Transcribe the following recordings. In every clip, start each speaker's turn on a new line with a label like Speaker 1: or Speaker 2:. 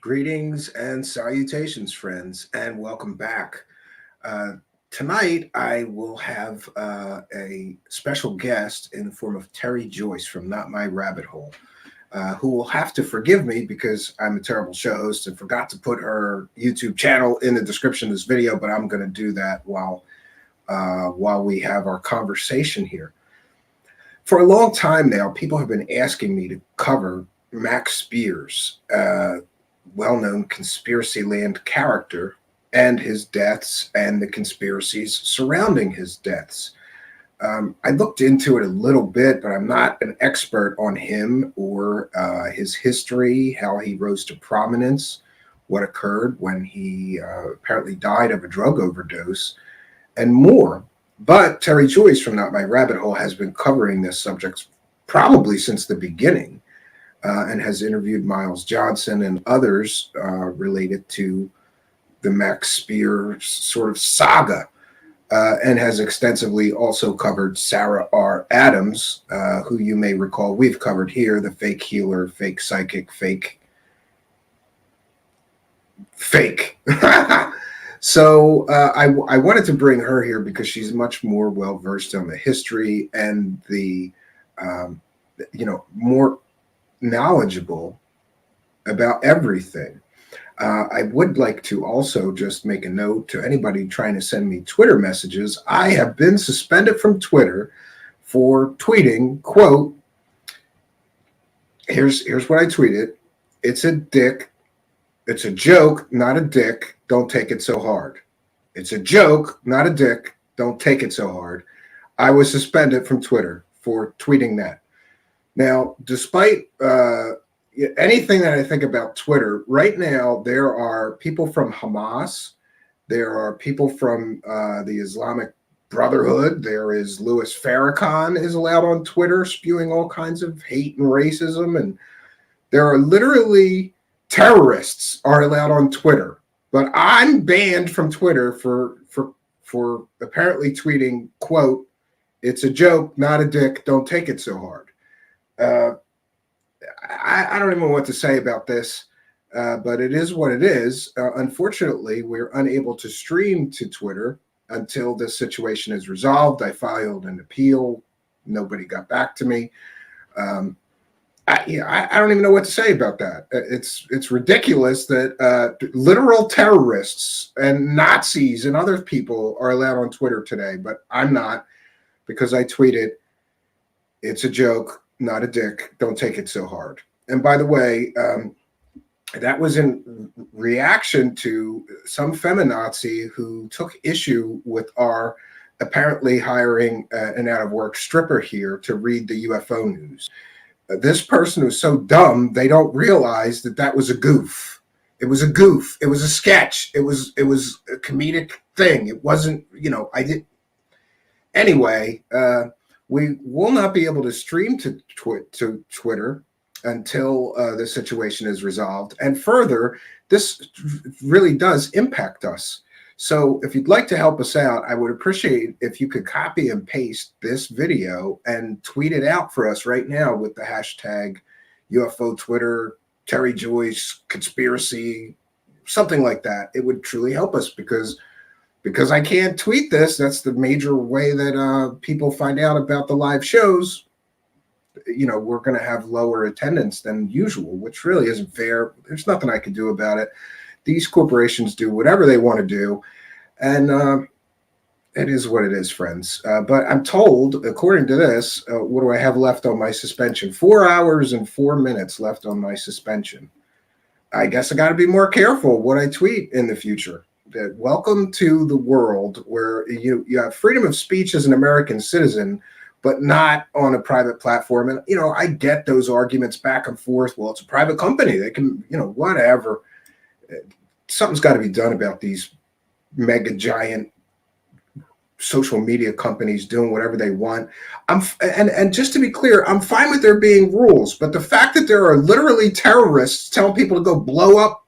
Speaker 1: Greetings and salutations, friends, and welcome back. Uh, Tonight, I will have a special guest in the form of Tere Joyce from Not My Rabbit Hole, who will have to forgive me because I'm a terrible show host and forgot to put her YouTube channel in the description of this video, but I'm going to do that while we have our conversation here. For a long time now, people have been asking me to cover Max Spiers, well-known conspiracy land character, and his deaths and the conspiracies surrounding his deaths. I looked into it a little bit, but I'm not an expert on him or his history, how he rose to prominence, what occurred when he apparently died of a drug overdose, and more. But Tere Joyce from Not My Rabbit Hole has been covering this subject probably since the beginning, and has interviewed Miles Johnston and others related to the Max Spiers sort of saga, and has extensively also covered Sarah R. Adams, who you may recall we've covered here, the fake healer, fake psychic, fake. So I wanted to bring her here because she's much more well versed on the history and the more knowledgeable about everything. I would like to also just make a note to anybody trying to send me Twitter messages. I have been suspended from Twitter for tweeting, quote, here's what I tweeted. It's a dick. It's a joke, not a dick. Don't take it so hard. It's a joke, not a dick. Don't take it so hard. I was suspended from Twitter for tweeting that. Now, despite anything that I think about Twitter, right now there are people from Hamas, there are people from the Islamic Brotherhood, there is Louis Farrakhan is allowed on Twitter spewing all kinds of hate and racism, and there are literally terrorists are allowed on Twitter. But I'm banned from Twitter for apparently tweeting, quote, it's a joke, not a dick, don't take it so hard. I don't even know what to say about this, but it is what it is. Unfortunately, we're unable to stream to Twitter until this situation is resolved. I filed an appeal. Nobody got back to me. I don't even know what to say about that. It's ridiculous that literal terrorists and Nazis and other people are allowed on Twitter today, but I'm not, because I tweeted, it's a joke, not a dick. Don't take it so hard. And by the way, that was in reaction to some feminazi who took issue with our apparently hiring an out-of-work stripper here to read the UFO news. This person was so dumb, they don't realize that that was a goof. It was a goof. It was a sketch. It was a comedic thing. It wasn't, I didn't. Anyway, we will not be able to stream to Twitter until the situation is resolved. And further, this really does impact us. So if you'd like to help us out, I would appreciate if you could copy and paste this video and tweet it out for us right now with the hashtag UFO Twitter, Tere Joyce, conspiracy, something like that. It would truly help us because I can't tweet this. That's the major way that people find out about the live shows. We're going to have lower attendance than usual, which really isn't fair. There's nothing I can do about it. These corporations do whatever they want to do, and it is what it is, friends. But I'm told, according to this, what do I have left on my suspension? 4 hours and 4 minutes left on my suspension. I guess I got to be more careful what I tweet in the future. Welcome to the world where you have freedom of speech as an American citizen, but not on a private platform. And, I get those arguments back and forth. Well, it's a private company. They can, whatever. Something's got to be done about these mega giant social media companies doing whatever they want. And just to be clear, I'm fine with there being rules, but the fact that there are literally terrorists telling people to go blow up,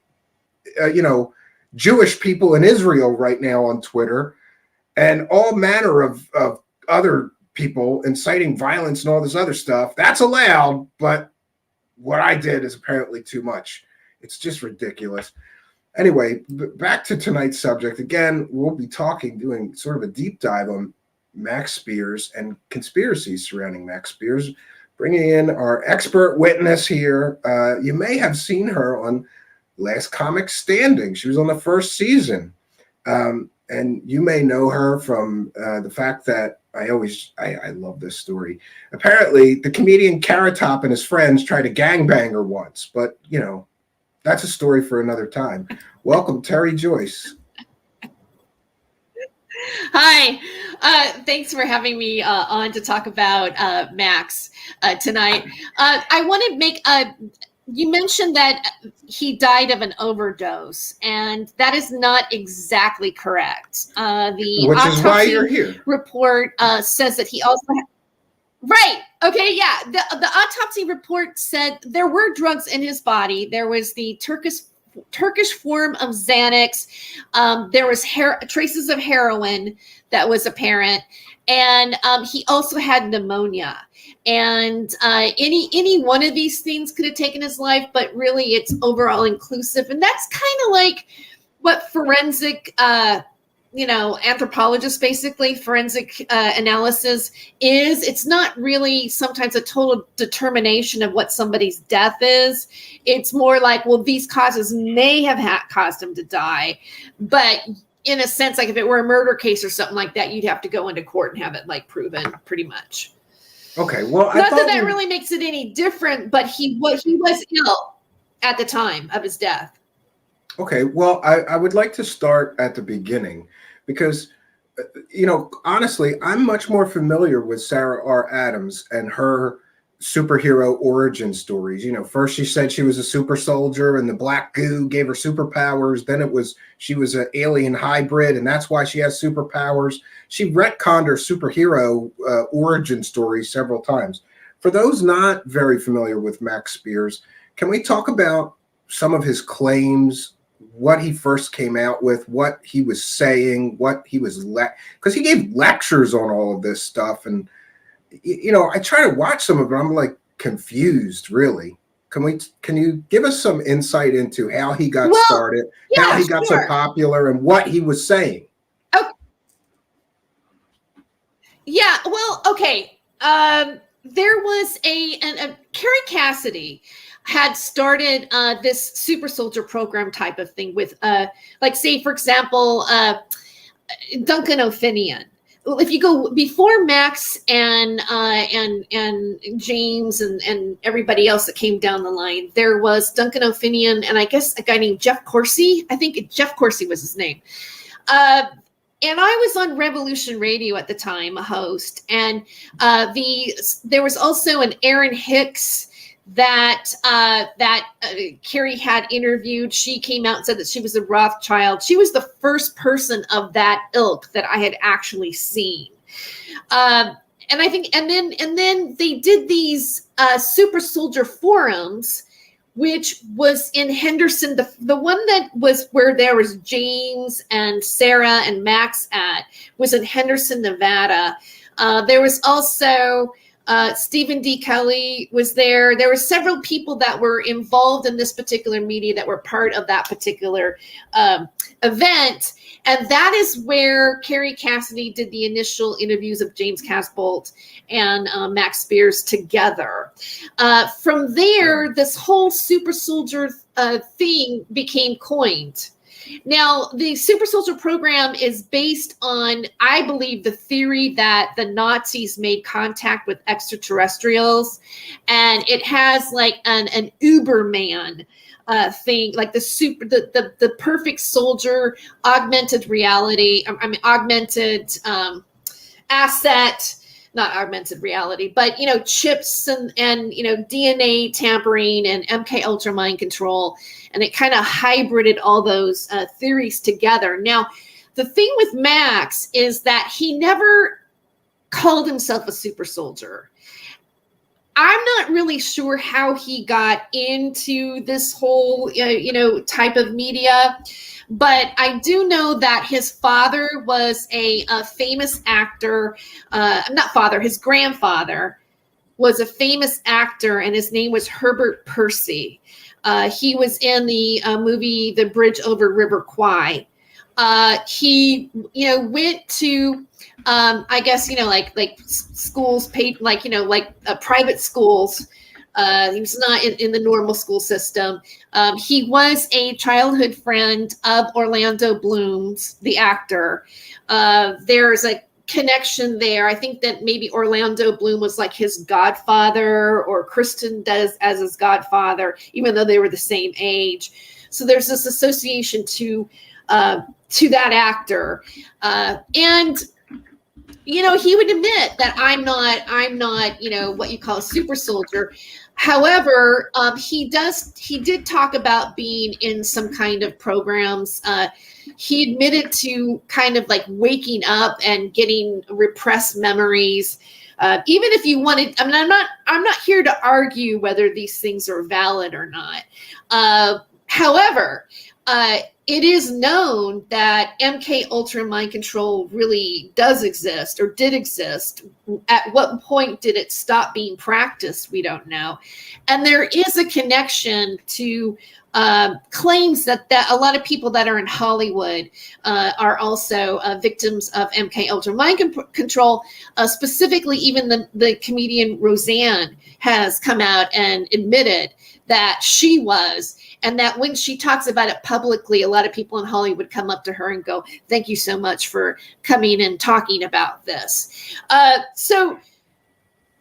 Speaker 1: Jewish people in Israel right now on Twitter, and all manner of other people inciting violence and all this other stuff, that's allowed, but what I did is apparently too much. It's just ridiculous. Anyway, back to tonight's subject. Again, we'll be doing sort of a deep dive on Max Spiers and conspiracies surrounding Max Spiers. Bringing in our expert witness here. You may have seen her on Last Comic Standing. She was on the first season. And you may know her from the fact that I love this story. Apparently, the comedian Carrot Top and his friends tried to gangbang her once, but, you know, that's a story for another time. Welcome, Tere Joyce.
Speaker 2: Hi. Thanks for having me on to talk about Max tonight. I want to make you mentioned that he died of an overdose, and that is not exactly correct. The
Speaker 1: Which is why you're here.
Speaker 2: Report says that he also had, right. Okay. Yeah. The autopsy report said there were drugs in his body. There was the Turkish form of Xanax. There was traces of heroin that was apparent. And he also had pneumonia. And any one of these things could have taken his life, but really it's overall inclusive. And that's kind of like what forensic, anthropologists, basically forensic analysis is. It's not really sometimes a total determination of what somebody's death is. It's more like, well, these causes may have caused him to die, but in a sense, like if it were a murder case or something like that, you'd have to go into court and have it like proven pretty much.
Speaker 1: Okay, well,
Speaker 2: not that really makes it any different, but he was ill at the time of his death.
Speaker 1: Okay, well, I would like to start at the beginning because, honestly, I'm much more familiar with Sarah R. Adams and her superhero origin stories. First she said she was a super soldier and the black goo gave her superpowers. Then she was an alien hybrid and that's why she has superpowers. She retconned her superhero origin story several times. For those not very familiar with Max Spiers, can we talk about some of his claims, what he first came out with, what he was saying, what he was because he gave lectures on all of this stuff. And I try to watch some of it. I'm like confused, really. Can you give us some insight into how he got started, how he got so popular, and what he was saying?
Speaker 2: Okay. Yeah. Well, okay. There was a Carrie Cassidy had started this super soldier program type of thing with, like, say, for example, Duncan O'Finian. If you go before Max and James and everybody else that came down the line, there was Duncan O'Finian and I guess a guy named Jeff Corsi. I think Jeff Corsi was his name. And I was on Revolution Radio at the time, a host, and there was also an Aaron Hicks that Carrie had interviewed. She came out and said that she was a Rothschild. She was the first person of that ilk that I had actually seen. And I think, and then they did these super soldier forums, which was in Henderson. The one that was where there was James and Sarah and Max at was in Henderson, Nevada. There was also Stephen D. Kelly was there. There were several people that were involved in this particular media that were part of that particular event. And that is where Carrie Cassidy did the initial interviews of James Casbolt and Max Spiers together. From there, this whole super soldier thing became coined. Now, the super soldier program is based on, I believe, the theory that the Nazis made contact with extraterrestrials, and it has like an Uberman thing, like the perfect soldier, augmented reality. Augmented asset. Not augmented reality, but chips and DNA tampering and MK Ultra mind control, and it kind of hybrided all those theories together. Now, the thing with Max is that he never called himself a super soldier. I'm not really sure how he got into this whole type of media. But I do know that his father was a famous actor. His grandfather was a famous actor, and his name was Herbert Percy. He was in the movie The Bridge Over River Kwai. He, went to, I guess, like schools paid, like, private schools. He was not in the normal school system. He was a childhood friend of Orlando Bloom's, the actor. There's a connection there. I think that maybe Orlando Bloom was like his godfather, or Kristen does as his godfather, even though they were the same age. So there's this association to that actor. And he would admit that I'm not, what you call a super soldier. However, he did talk about being in some kind of programs. He admitted to kind of like waking up and getting repressed memories. Even if you wanted, I mean, I'm not here to argue whether these things are valid or not. However, it is known that MK Ultra mind control really does exist, or did exist. At what point did it stop being practiced? We don't know. And there is a connection to claims that a lot of people that are in Hollywood are also victims of MK Ultra mind control. Specifically, even the comedian Roseanne has come out and admitted that she was. And that when she talks about it publicly, a lot of people in Hollywood come up to her and go, "Thank you so much for coming and talking about this." So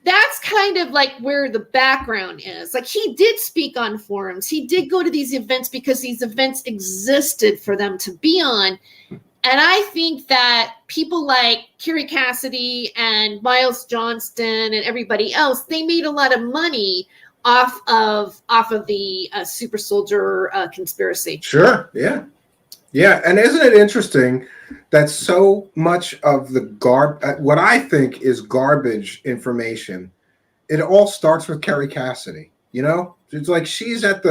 Speaker 2: that's kind of like where the background is. Like, he did speak on forums. He did go to these events because these events existed for them to be on. And I think that people like Kerry Cassidy and Miles Johnston and everybody else, they made a lot of money off of the super soldier conspiracy.
Speaker 1: Sure. Yeah. And isn't it interesting that so much of the what I think is garbage information, it all starts with Kerry Cassidy. It's like she's at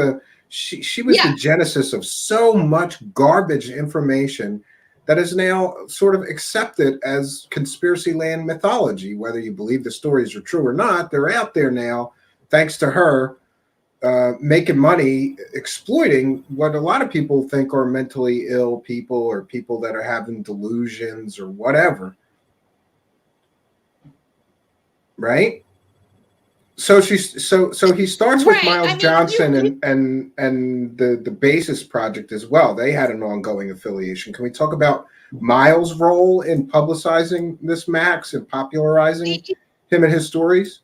Speaker 1: she was the genesis of so much garbage information that is now sort of accepted as conspiracy land mythology. Whether you believe the stories are true or not, they're out there now, thanks to her, making money, exploiting what a lot of people think are mentally ill people, or people that are having delusions or whatever. Right? So he starts with Miles Johnston and the Basis Project as well. They had an ongoing affiliation. Can we talk about Miles' role in publicizing this, Max, and popularizing him and his stories?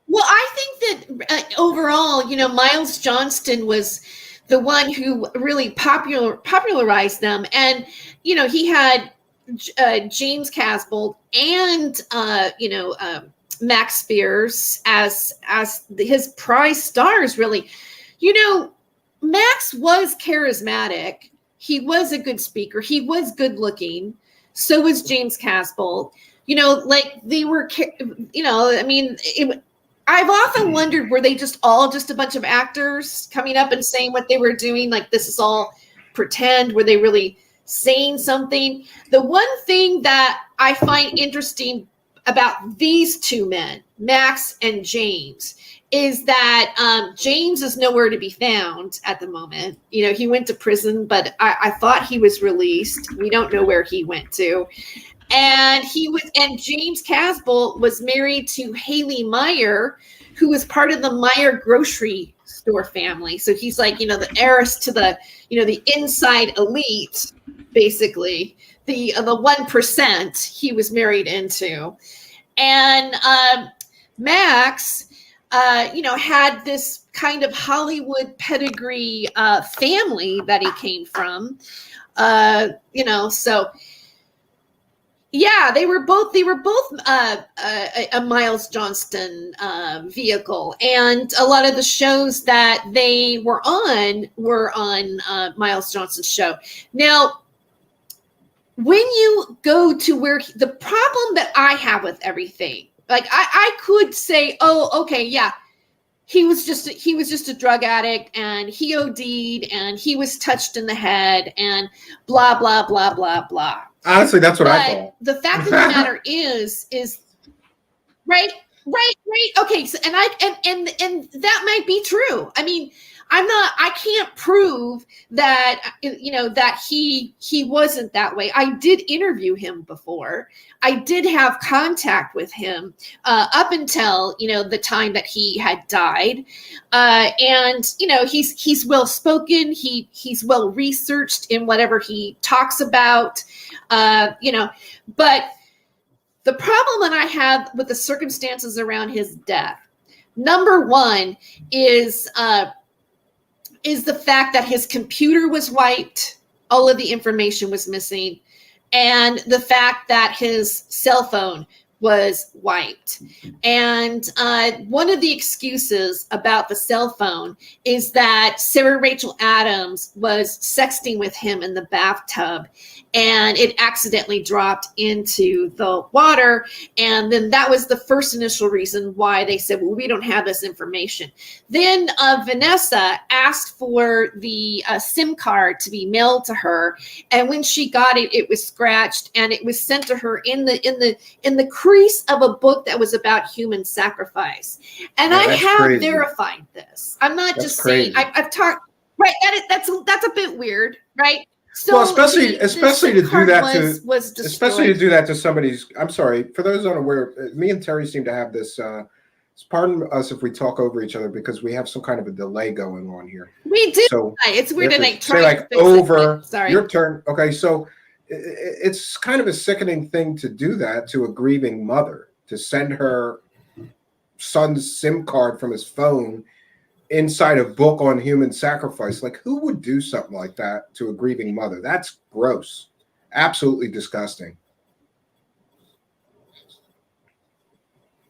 Speaker 2: Well, I think that overall, Miles Johnston was the one who really popularized them. And, he had James Casbolt and, Max Spiers as his prize stars, really. Max was charismatic. He was a good speaker. He was good looking. So was James Casbolt. Like they were, I've often wondered, were they just a bunch of actors coming up and saying what they were doing? Like, this is all pretend? Were they really saying something? The one thing that I find interesting about these two men, Max and James, is that James is nowhere to be found at the moment. He went to prison, but I thought he was released. We don't know where he went to. And James Casbolt was married to Haley Meyer, who was part of the Meyer grocery store family. So he's like, the heiress to the, the inside elite, basically, the 1% he was married into. And Max, had this kind of Hollywood pedigree family that he came from, so. Yeah, they were both a Miles Johnston vehicle, and a lot of the shows that they were on Miles Johnston's show. Now, when you go to where the problem that I have with everything, like I could say, oh, okay, yeah, he was just a drug addict, and he OD'd, and he was touched in the head, and blah blah blah blah blah.
Speaker 1: Honestly, that's what I thought.
Speaker 2: The fact of the matter is right. Right. Okay. So, and that might be true. I mean, I can't prove that, that he wasn't that way. I did interview him before. I did have contact with him up until, the time that he had died. And, he's well spoken. He's well researched in whatever he talks about, but the problem that I have with the circumstances around his death, number one, is the fact that his computer was wiped, all of the information was missing, and the fact that his cell phone was wiped. And one of the excuses about the cell phone is that Sarah Rachel Adams was sexting with him in the bathtub, and it accidentally dropped into the water. And then that was the first initial reason why they said, well, we don't have this information. Then Vanessa asked for the SIM card to be mailed to her. And when she got it, it was scratched, and it was sent to her in the crease of a book that was about human sacrifice. And I have crazy. Verified this. I'm not that's just crazy. Saying, I've talked, right. That's a bit weird, right? So
Speaker 1: well, especially to do that to somebody's. I'm sorry, for those unaware, me and Terry seem to have this. Pardon us if we talk over each other because we have some kind of a delay going on here.
Speaker 2: We do. So it's weird to
Speaker 1: say like over. Sorry, your turn. Okay, so it's kind of a sickening thing to do that to a grieving mother, to send her son's SIM card from his phone inside a book on human sacrifice. Like, who would do something like that to a grieving mother? That's gross. Absolutely disgusting.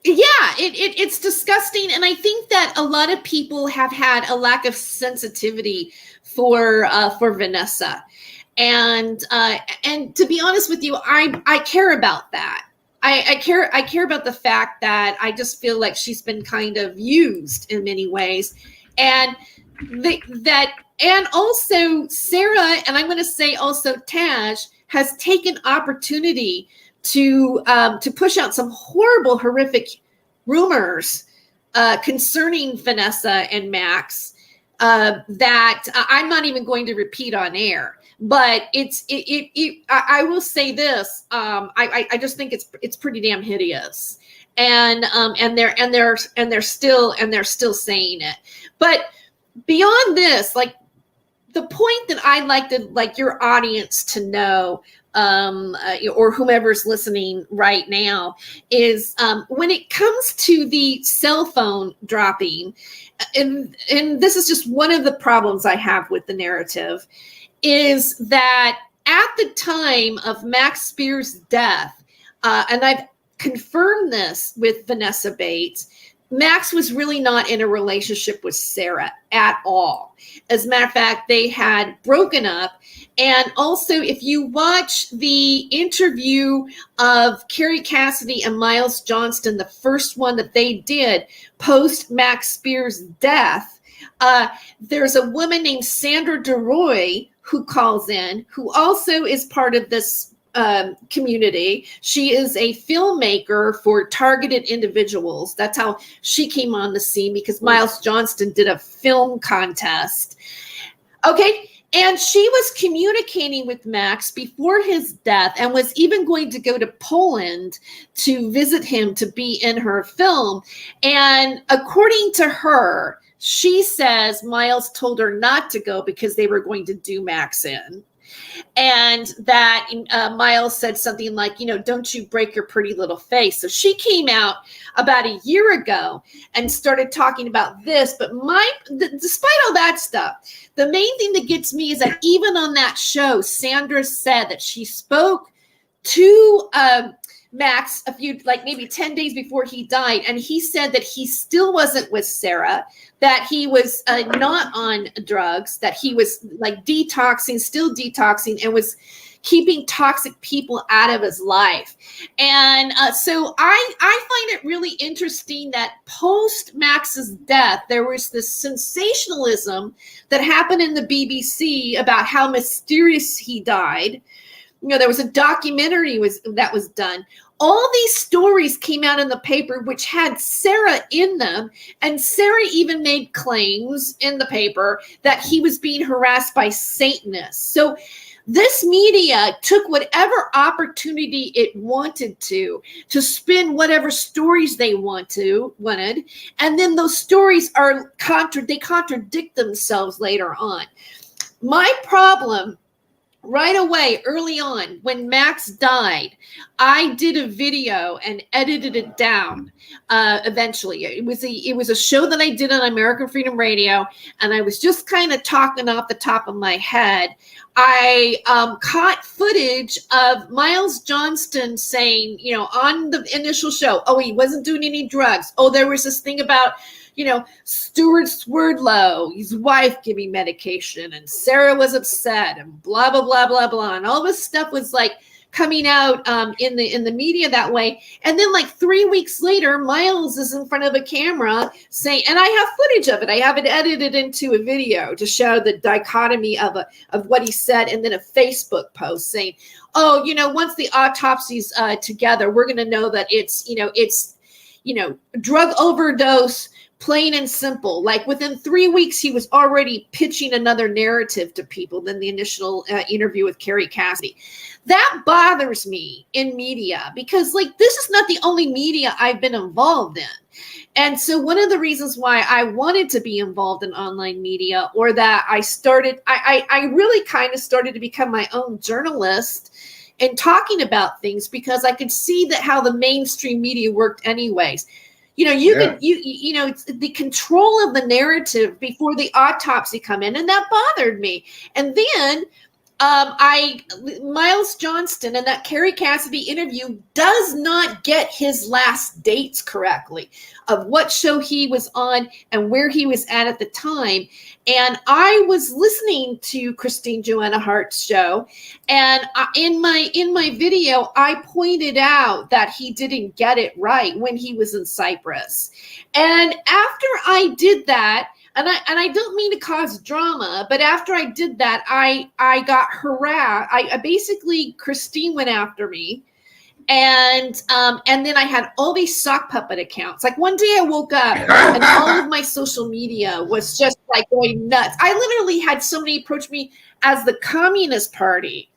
Speaker 2: Yeah, it's disgusting. And I think that a lot of people have had a lack of sensitivity for Vanessa. And to be honest with you, I care about that. I care about the fact that I just feel like she's been kind of used in many ways, and and also Sarah, and I'm going to say also Taj, has taken opportunity to push out some horrible, horrific rumors concerning Vanessa and Max that I'm not even going to repeat on air. But I will say this. I just think it's pretty damn hideous, and they're still saying it. But beyond this, like, the point that I'd like your audience to know, or whomever's listening right now, is when it comes to the cell phone dropping, and this is just one of the problems I have with the narrative, is that at the time of Max Spiers' death, and I've confirmed this with Vanessa Bates, Max was really not in a relationship with Sarah at all. As a matter of fact, they had broken up. And also, if you watch the interview of Carrie Cassidy and Miles Johnston, the first one that they did post Max Spiers' death, there's a woman named Sandra DeRoy who calls in, who also is part of this community. She is a filmmaker for targeted individuals. That's how she came on the scene, because Miles Johnston did a film contest. Okay. And she was communicating with Max before his death, and was even going to go to Poland to visit him to be in her film. And according to her, she says Miles told her not to go because they were going to do Max in. And that Miles said something like, don't you break your pretty little face. So she came out about a year ago and started talking about this. But despite all that stuff, the main thing that gets me is that even on that show, Sandra said that she spoke to Max maybe 10 days before he died. And he said that he still wasn't with Sarah, that he was not on drugs, that he was still detoxing, and was keeping toxic people out of his life. And so I find it really interesting that post Max's death, there was this sensationalism that happened in the BBC about how mysterious he died. there was a documentary that was done. All these stories came out in the paper, which had Sarah in them. And Sarah even made claims in the paper that he was being harassed by Satanists. So this media took whatever opportunity it wanted to spin whatever stories they wanted. And then those stories they contradict themselves later on. My problem right away, early on, when Max died, I did a video and edited it down. Eventually, it was a show that I did on American Freedom Radio, and I was just kind of talking off the top of my head. I caught footage of Miles Johnston saying, on the initial show, oh, he wasn't doing any drugs. Oh, there was this thing about Stuart Swerdlow, his wife, giving medication, and Sarah was upset, and blah, blah, blah, blah, blah. And all this stuff was like coming out in the media that way. And then like 3 weeks later, Miles is in front of a camera saying, and I have footage of it. I have it edited into a video to show the dichotomy of what he said, and then a Facebook post saying, oh, once the autopsy's together, we're going to know that it's drug overdose, plain and simple. Like within 3 weeks, he was already pitching another narrative to people than the initial interview with Carrie Cassidy. That bothers me in media, because this is not the only media I've been involved in. And so one of the reasons why I wanted to be involved in online media, or that I really kind of started to become my own journalist and talking about things, because I could see that how the mainstream media worked anyways. It's the control of the narrative before the autopsy come in, and that bothered me. And then Miles Johnston in that Carrie Cassidy interview does not get his last dates correctly of what show he was on and where he was at the time. And I was listening to Christine Joanna Hart's show, and in my video, I pointed out that he didn't get it right when he was in Cyprus. And after I did that, and I don't mean to cause drama, but after I did that, I got harassed. I basically, Christine went after me. And then I had all these sock puppet accounts. Like one day I woke up and all of my social media was just like going nuts. I literally had somebody approach me as the Communist Party,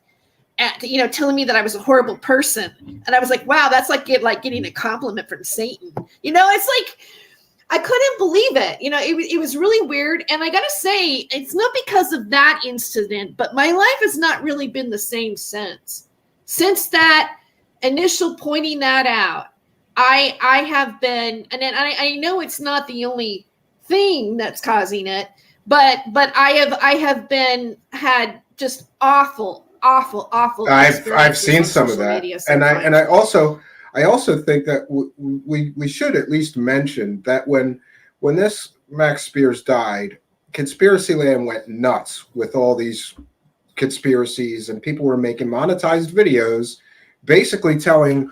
Speaker 2: telling me that I was a horrible person. And I was like, wow, that's like getting a compliment from Satan. It's like, I couldn't believe it. It was really weird. And I got to say, it's not because of that incident, but my life has not really been the same since that initial pointing that out. I have been, and then I know it's not the only thing that's causing it, but I have had just awful.
Speaker 1: I've seen some of that, and I also think that we should at least mention that when this Max Spiers died, Conspiracy Land went nuts with all these conspiracies, and people were making monetized videos basically telling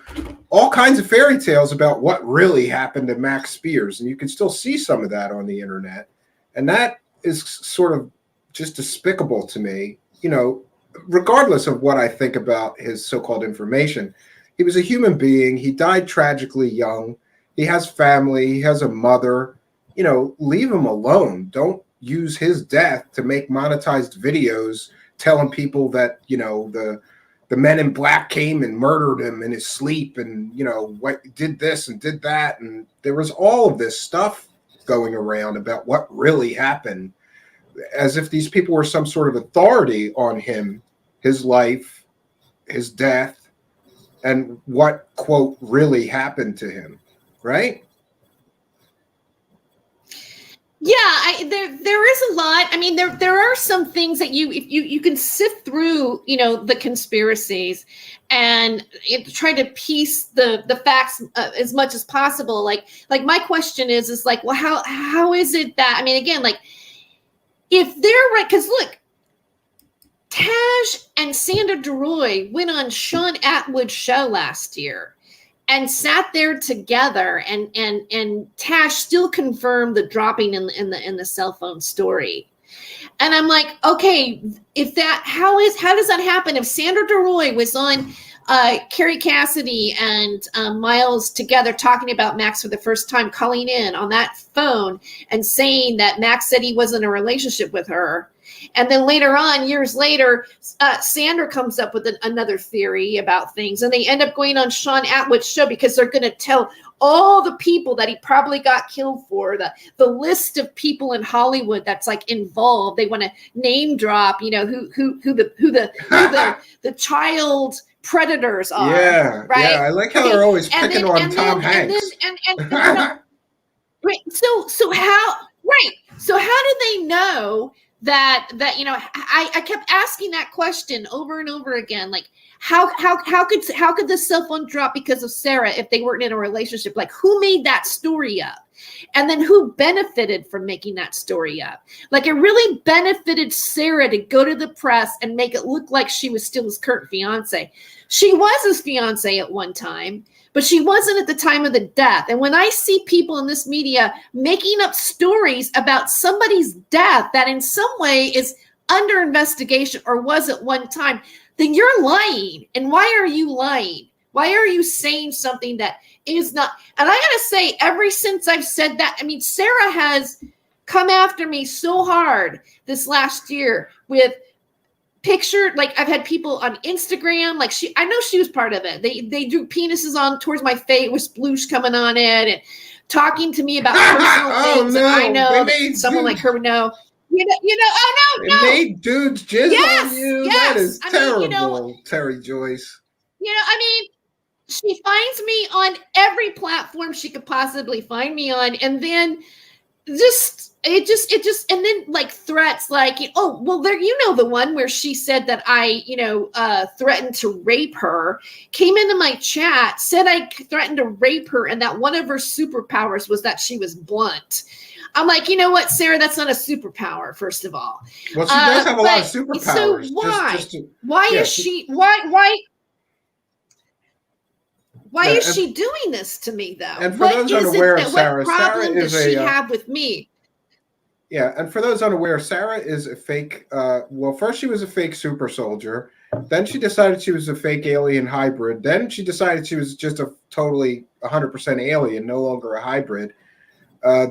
Speaker 1: all kinds of fairy tales about what really happened to Max Spiers. And you can still see some of that on the internet. And that is sort of just despicable to me, regardless of what I think about his so-called information. He was a human being. He died tragically young. He has family. He has a mother. Leave him alone. Don't use his death to make monetized videos telling people that, the men in black came and murdered him in his sleep, and what did this and did that, and there was all of this stuff going around about what really happened, as if these people were some sort of authority on him, his life, his death, and what, quote, really happened to him, right?
Speaker 2: Yeah, there is a lot. I mean, there are some things that you can sift through, the conspiracies and try to piece the facts as much as possible. Like my question is like, well, how is it that, I mean, again, like if they're right, because look, Taj and Sandra DeRoy went on Sean Atwood's show last year and sat there together, and Tash still confirmed the dropping in the cell phone story. And I'm like, okay, how does that happen? If Sandra DeRoy was on Carrie Cassidy and Miles together talking about Max for the first time, calling in on that phone and saying that Max said he wasn't in a relationship with her. And then later on, years later, Sandra comes up with another theory about things, and they end up going on Sean Atwood's show because they're going to tell all the people that he probably got killed for, the list of people in Hollywood that's like involved. They want to name drop, who the child predators are.
Speaker 1: Yeah,
Speaker 2: right.
Speaker 1: Yeah, I like how they're always picking on Tom Hanks.
Speaker 2: Right. So how do they know that I kept asking that question over and over again, like how could the cell phone drop because of Sarah if they weren't in a relationship? Like, who made that story up? And then who benefited from making that story up? Like, it really benefited Sarah to go to the press and make it look like she was still his current fiance. She was his fiance at one time, but she wasn't at the time of the death. And when I see people in this media making up stories about somebody's death that in some way is under investigation or was at one time, then you're lying. And why are you lying? Why are you saying something that is not? And I got to say, ever since I've said that, I mean, Sarah has come after me so hard this last year with picture, like I've had people on Instagram, like I know she was part of it. They drew penises on towards my face with sploosh coming on it and talking to me about personal things.
Speaker 1: No,
Speaker 2: that I know that someone like her would know. Oh no,
Speaker 1: It made dudes jizz on you.
Speaker 2: Yes.
Speaker 1: That is terrible, Tere Joyce.
Speaker 2: She finds me on every platform she could possibly find me on, and then and then like threats like, oh, well, there, the one where she said that I, threatened to rape her, came into my chat, said I threatened to rape her, and that one of her superpowers was that she was blunt. I'm like, you know what, Sarah, that's not a superpower, first of all.
Speaker 1: Well, she does have a lot of superpowers.
Speaker 2: So why is she doing this to me, though?
Speaker 1: And for those unaware of Sarah,
Speaker 2: what problem
Speaker 1: Sarah is
Speaker 2: does she have with me?
Speaker 1: Yeah, and for those unaware, Sarah is a fake. First she was a fake super soldier. Then she decided she was a fake alien hybrid. Then she decided she was just a totally 100% alien, no longer a hybrid.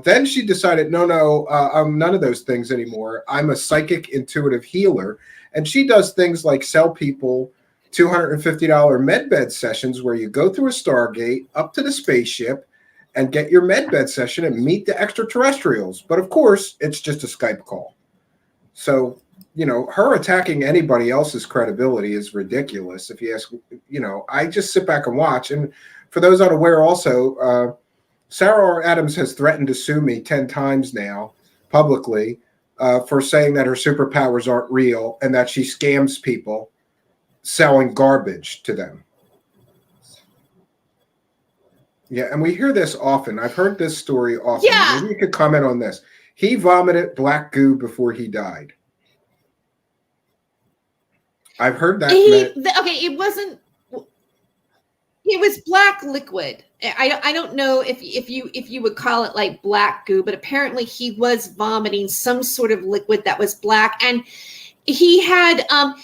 Speaker 1: Then she decided, no, I'm none of those things anymore. I'm a psychic intuitive healer. And she does things like sell people $250 medbed sessions where you go through a Stargate up to the spaceship and get your medbed session and meet the extraterrestrials. But of course, it's just a Skype call. So, her attacking anybody else's credibility is ridiculous. If you ask, I just sit back and watch. And for those unaware also, Sarah R. Adams has threatened to sue me 10 times now publicly for saying that her superpowers aren't real and that she scams people selling garbage to them. Yeah, and we hear this often. I've heard this story often.
Speaker 2: Yeah.
Speaker 1: Maybe you could comment on this. He vomited black goo before he died. I've heard that.
Speaker 2: It wasn't. It was black liquid. I don't know if you would call it like black goo, but apparently he was vomiting some sort of liquid that was black, and he had done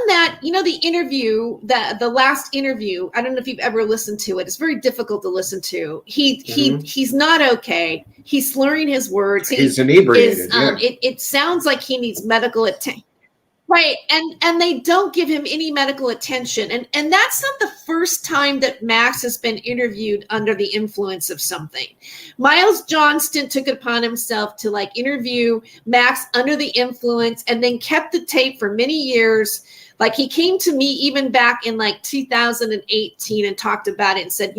Speaker 2: that. The interview, the last interview. I don't know if you've ever listened to it. It's very difficult to listen to. He's not okay. He's slurring his words.
Speaker 1: He's inebriated.
Speaker 2: It sounds like he needs medical attention. Right. And they don't give him any medical attention. And that's not the first time that Max has been interviewed under the influence of something. Miles Johnston took it upon himself to interview Max under the influence and then kept the tape for many years. Like, he came to me even back in 2018 and talked about it and said,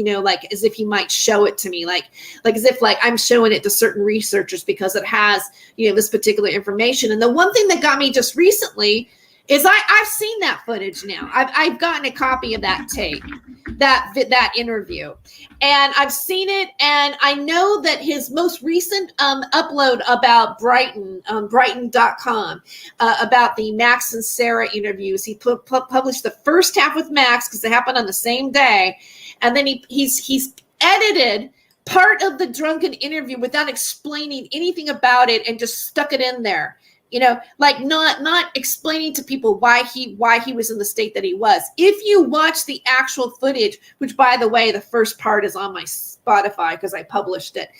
Speaker 2: as if he might show it to me, as if I'm showing it to certain researchers because it has, this particular information. And the one thing that got me just recently is I've seen that footage now. I've gotten a copy of that tape, that interview, and I've seen it. And I know that his most recent upload about Brighton.com, about the Max and Sarah interviews, he published the first half with Max because it happened on the same day. And then he's edited part of the drunken interview without explaining anything about it and just stuck it in there. like not explaining to people why he was in the state that he was. If you watch the actual footage, which by the way, the first part is on my Spotify because I published it.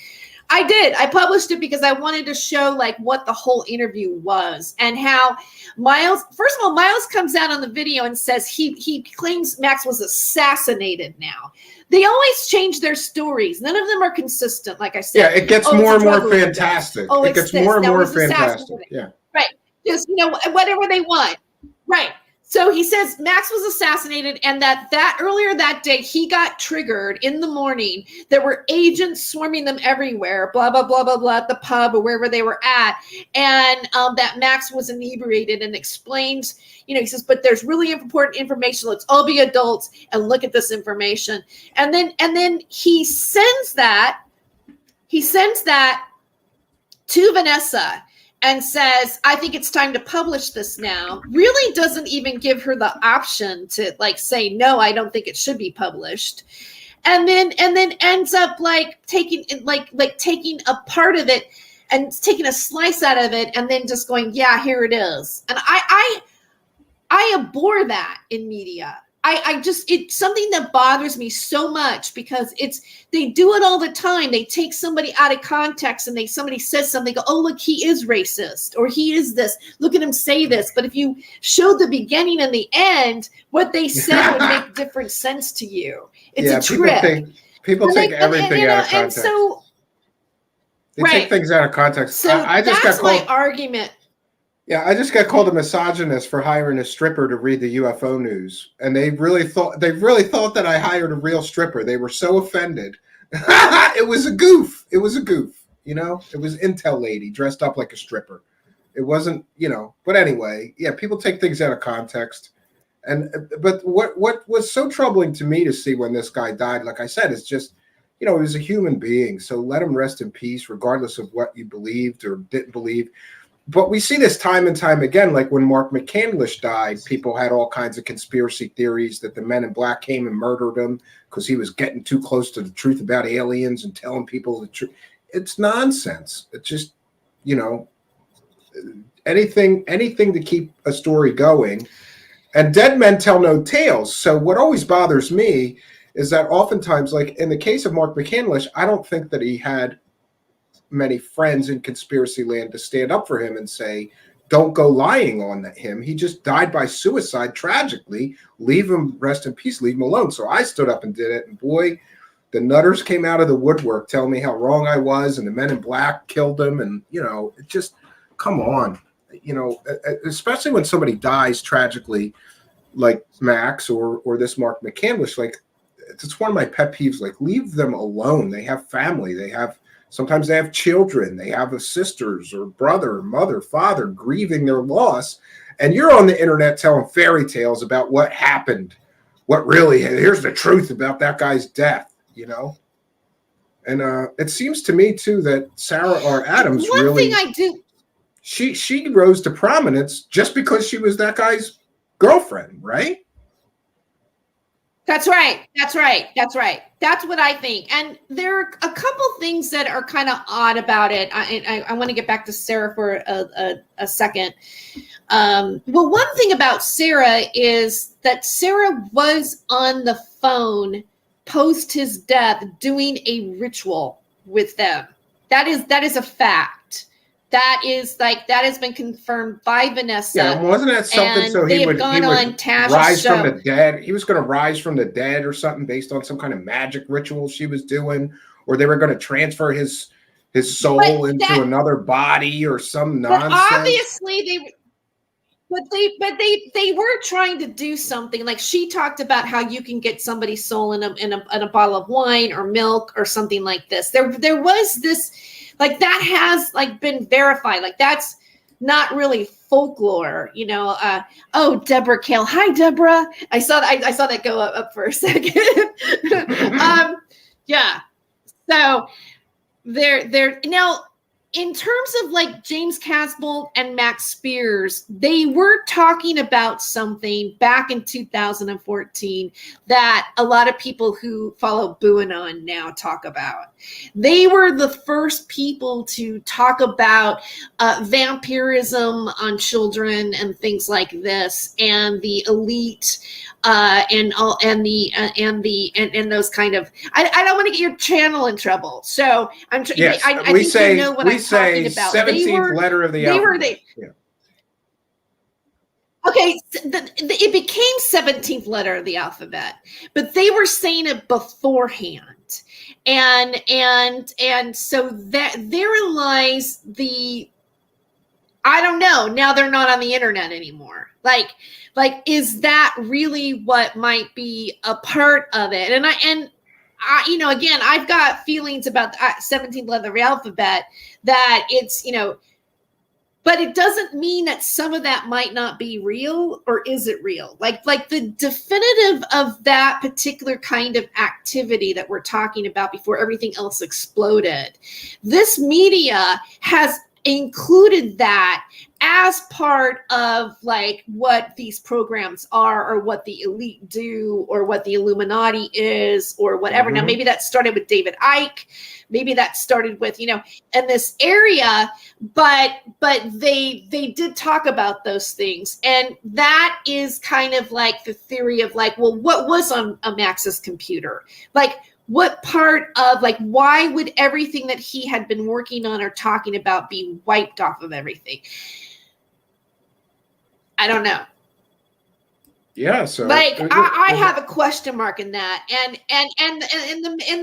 Speaker 2: I published it because I wanted to show like what the whole interview was and how Miles, first of all, Miles comes out on the video and says he claims Max was assassinated now. They always change their stories. None of them are consistent, like I said.
Speaker 1: Yeah, it gets more and more fantastic.
Speaker 2: Oh,
Speaker 1: it gets more and more fantastic. Yeah.
Speaker 2: Right. Just, whatever they want. Right. So he says Max was assassinated and that earlier that day, he got triggered in the morning. There were agents swarming them everywhere, blah, blah, blah, blah, blah, at the pub or wherever they were at. And that Max was inebriated and explains, he says, but there's really important information. Let's all be adults and look at this information. And then he sends that to Vanessa and says, I think it's time to publish this now. Really doesn't even give her the option to like say, no, I don't think it should be published. And then ends up like taking a part of it and taking a slice out of it and then just going, yeah, here it is. And I abhor that in media. It's something that bothers me so much because they do it all the time. They take somebody out of context and somebody says something, go, oh, look, he is racist or he is this. Look at him say this. But if you showed the beginning and the end, what they said would make different sense to you. It's a trick.
Speaker 1: People take everything out of context.
Speaker 2: And so,
Speaker 1: they take things out of context.
Speaker 2: So I just that's my argument.
Speaker 1: Yeah, I just got called a misogynist for hiring a stripper to read the UFO news, and they really thought that I hired a real stripper. They were so offended. It was a goof. It was a goof. It was Intel lady dressed up like a stripper. It wasn't, But anyway, yeah, people take things out of context. But what was so troubling to me to see when this guy died, like I said, is just, he was a human being. So let him rest in peace, regardless of what you believed or didn't believe. But we see this time and time again, like when Mark McCandlish died, people had all kinds of conspiracy theories that the men in black came and murdered him because he was getting too close to the truth about aliens and telling people the truth. It's nonsense. It's just, anything to keep a story going. And dead men tell no tales. So what always bothers me is that oftentimes, like in the case of Mark McCandlish, I don't think that he had many friends in conspiracy land to stand up for him and say, don't go lying on him. He just died by suicide tragically. Leave him, rest in peace, leave him alone. So I stood up and did it. And boy, the nutters came out of the woodwork telling me how wrong I was. And the men in black killed him. And, it just, come on, especially when somebody dies tragically, like Max or this Mark McCandlish, like it's one of my pet peeves, like leave them alone. They have family. Sometimes they have children. They have a sisters or brother, mother, father grieving their loss. And you're on the internet telling fairy tales about what happened. Here's the truth about that guy's death, And it seems to me, too, that Sarah R. Adams
Speaker 2: One thing I do.
Speaker 1: She rose to prominence just because she was that guy's girlfriend, right?
Speaker 2: That's right. That's what I think. And there are a couple things that are kind of odd about it. I want to get back to Sarah for a second. Well, one thing about Sarah is that Sarah was on the phone post his death doing a ritual with them. That is a fact. That has been confirmed by Vanessa.
Speaker 1: Yeah, wasn't that something so he would rise from the dead? He was going to rise from the dead or something based on some kind of magic ritual she was doing, or they were going to transfer his soul into another body or some nonsense.
Speaker 2: Obviously, they were trying to do something. Like she talked about how you can get somebody's soul in a bottle of wine or milk or something like this. There was this. Like that has like been verified. Like that's not really folklore, Oh, Deborah Kale. Hi, Deborah. I saw that go up for a second. Yeah. So they're now in terms of like James Casbolt and Max Spiers, they were talking about something back in 2014 that a lot of people who follow BooAnon now talk about. They were the first people to talk about vampirism on children and things like this, and the elite, and those kind of. I don't want to get your channel in trouble, so I'm.
Speaker 1: Yes,
Speaker 2: I think you know what I'm talking about.
Speaker 1: 17th letter of the alphabet.
Speaker 2: Okay, it became 17th letter of the alphabet, but they were saying it beforehand, and so that therein lies the. I don't know. Now they're not on the internet anymore. Like, is that really what might be a part of it? And I, you know, again, I've got feelings about the 17th letter of the alphabet that it's, you know, but it doesn't mean that some of that might not be real, or is it real? Like the definitive of that particular kind of activity that we're talking about before everything else exploded. This media has included that as part of like what these programs are, or what the elite do, or what the Illuminati is, or whatever. Mm-hmm. Now, maybe that started with David Icke. Maybe that started with, you know, in this area, but they did talk about those things. And that is kind of like the theory of like, well, what was on a Max's computer? Like, what part of, like, why would everything that he had been working on or talking about be wiped off of everything? I don't know.
Speaker 1: Yeah, so
Speaker 2: like I have a question mark in that, and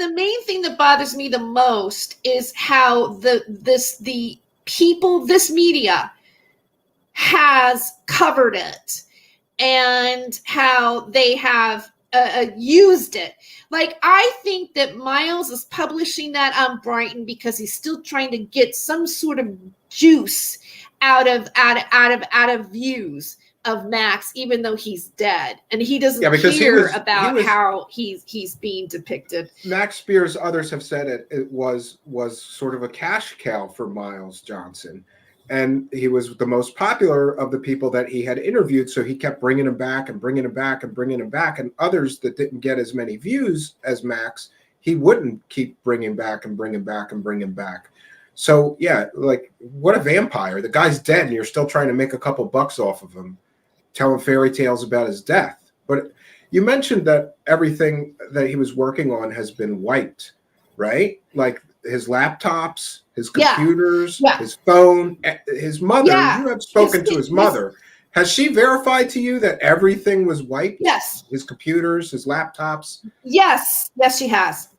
Speaker 2: the main thing that bothers me the most is how the media has covered it, and how they have used it. Like, I think that Miles is publishing that on Brighton because he's still trying to get some sort of juice out of views of Max, even though he's dead, and he doesn't care about how he's being depicted.
Speaker 1: Max Spiers, others have said it was sort of a cash cow for Miles Johnston, and he was the most popular of the people that he had interviewed, so he kept bringing him back and bringing him back and bringing him back, and others that didn't get as many views as Max, he wouldn't keep bringing back and bringing back and bringing back. So yeah, like, what a vampire. The guy's dead and you're still trying to make a couple bucks off of him, telling fairy tales about his death. But you mentioned that everything that he was working on has been wiped, right? Like his laptops, his computers, his phone, his mother.
Speaker 2: Yeah.
Speaker 1: You have spoken to his mother. Has she verified to you that everything was wiped?
Speaker 2: Yes.
Speaker 1: His computers, his laptops?
Speaker 2: Yes. Yes, she has.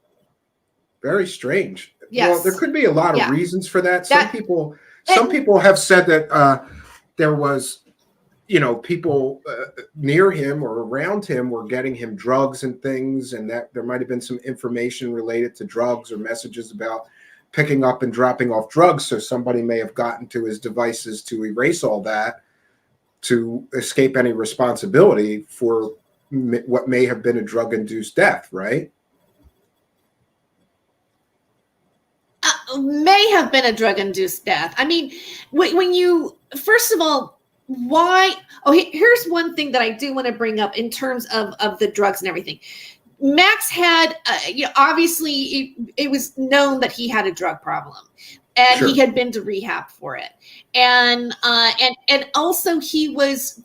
Speaker 1: Very strange.
Speaker 2: Yes.
Speaker 1: Well, there could be a lot of reasons for that. Some people have said that there was, you know, people near him or around him were getting him drugs and things, and that there might have been some information related to drugs or messages about picking up and dropping off drugs. So somebody may have gotten to his devices to erase all that, to escape any responsibility for what may have been a drug-induced death, right?
Speaker 2: May have been a drug-induced death. I mean, when you, first of all, why? Oh, here's one thing that I do want to bring up in terms of the drugs and everything. Max had, you know, obviously it was known that he had a drug problem, and he had been to rehab for it, and also he was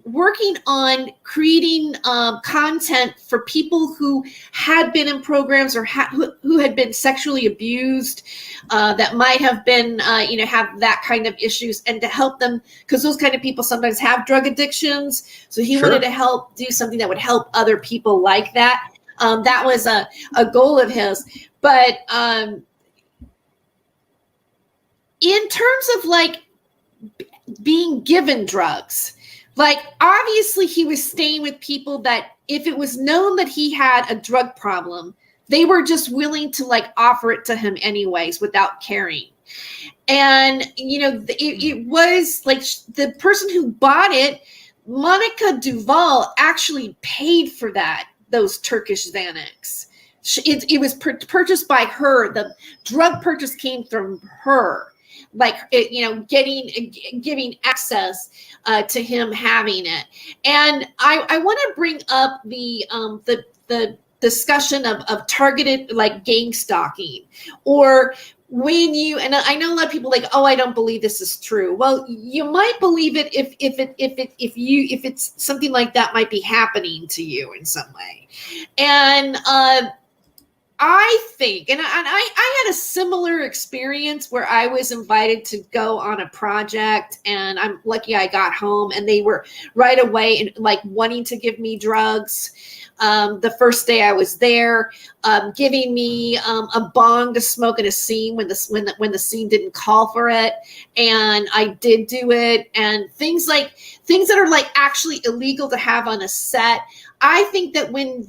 Speaker 2: working on creating content for people who had been in programs or who had been sexually abused, that might have been, you know, have that kind of issues, and to help them, because those kind of people sometimes have drug addictions. So he wanted to help do something that would help other people like that. That was a goal of his. But in terms of like being given drugs, like, obviously he was staying with people that if it was known that he had a drug problem, they were just willing to like offer it to him anyways without caring. And, you know, it was like the person who bought it, Monica Duval, actually paid for those Turkish Xanax. It was purchased by her. The drug purchase came from her, like giving access to him having it. And I want to bring up the discussion of targeted like gang stalking, or when you, and I know a lot of people like, oh, I don't believe this is true. Well, you might believe it if it's something like that might be happening to you in some way. And I think, and I had a similar experience where I was invited to go on a project, and I'm lucky I got home and they were right away and like wanting to give me drugs. The first day I was there, giving me a bong to smoke at a scene when the scene didn't call for it, and I did do it, and things that are like actually illegal to have on a set. I think that when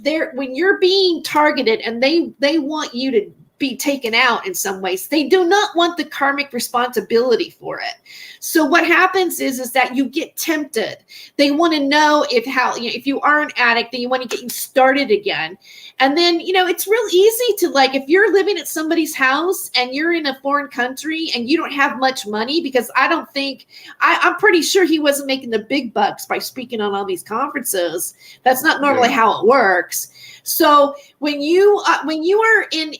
Speaker 2: you're being targeted and they want you to be taken out in some ways, they do not want the karmic responsibility for it. So what happens is that you get tempted. They want to know if you are an addict, then you want to get you started again. And then, it's real easy to, like, if you're living at somebody's house and you're in a foreign country and you don't have much money, because I'm pretty sure he wasn't making the big bucks by speaking on all these conferences. That's not normally how it works. So when you are in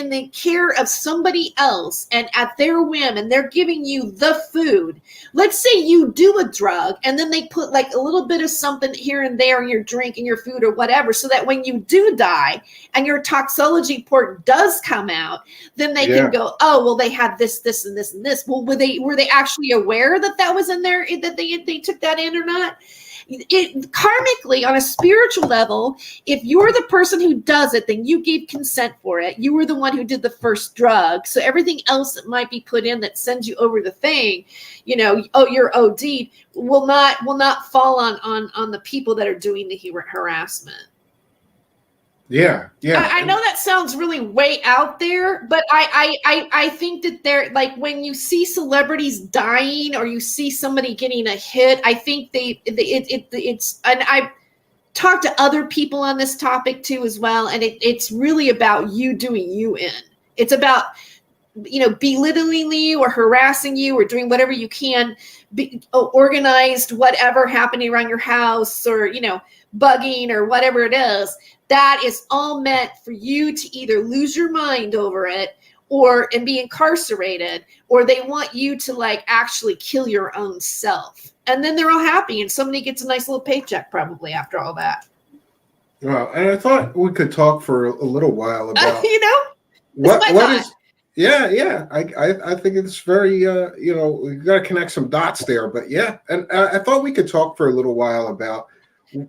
Speaker 2: the care of somebody else and at their whim, and they're giving you the food, let's say you do a drug and then they put like a little bit of something here and there in your drink and your food or whatever, so that when you do die and your toxology report does come out, then they can go, oh, well, they had this, this, and this, and this. Well, were they actually aware that was in there, that they took that in or not? It karmically, on a spiritual level, if you're the person who does it, then you gave consent for it. You were the one who did the first drug. So everything else that might be put in that sends you over the thing, you're OD'd, will not fall on the people that are doing the harassment.
Speaker 1: Yeah.
Speaker 2: I know that sounds really way out there, but I think that they're like, when you see celebrities dying or you see somebody getting a hit, I think it's, and I've talked to other people on this topic too as well, and it's really about you doing you in. It's about belittling you or harassing you or doing whatever you can, organized whatever happening around your house, or bugging or whatever it is. That is all meant for you to either lose your mind over it and be incarcerated, or they want you to like actually kill your own self. And then they're all happy and somebody gets a nice little paycheck probably after all that.
Speaker 1: Well, and I thought we could talk for a little while about
Speaker 2: what
Speaker 1: is. Yeah. I think it's very, we got to connect some dots there. But yeah, and I thought we could talk for a little while about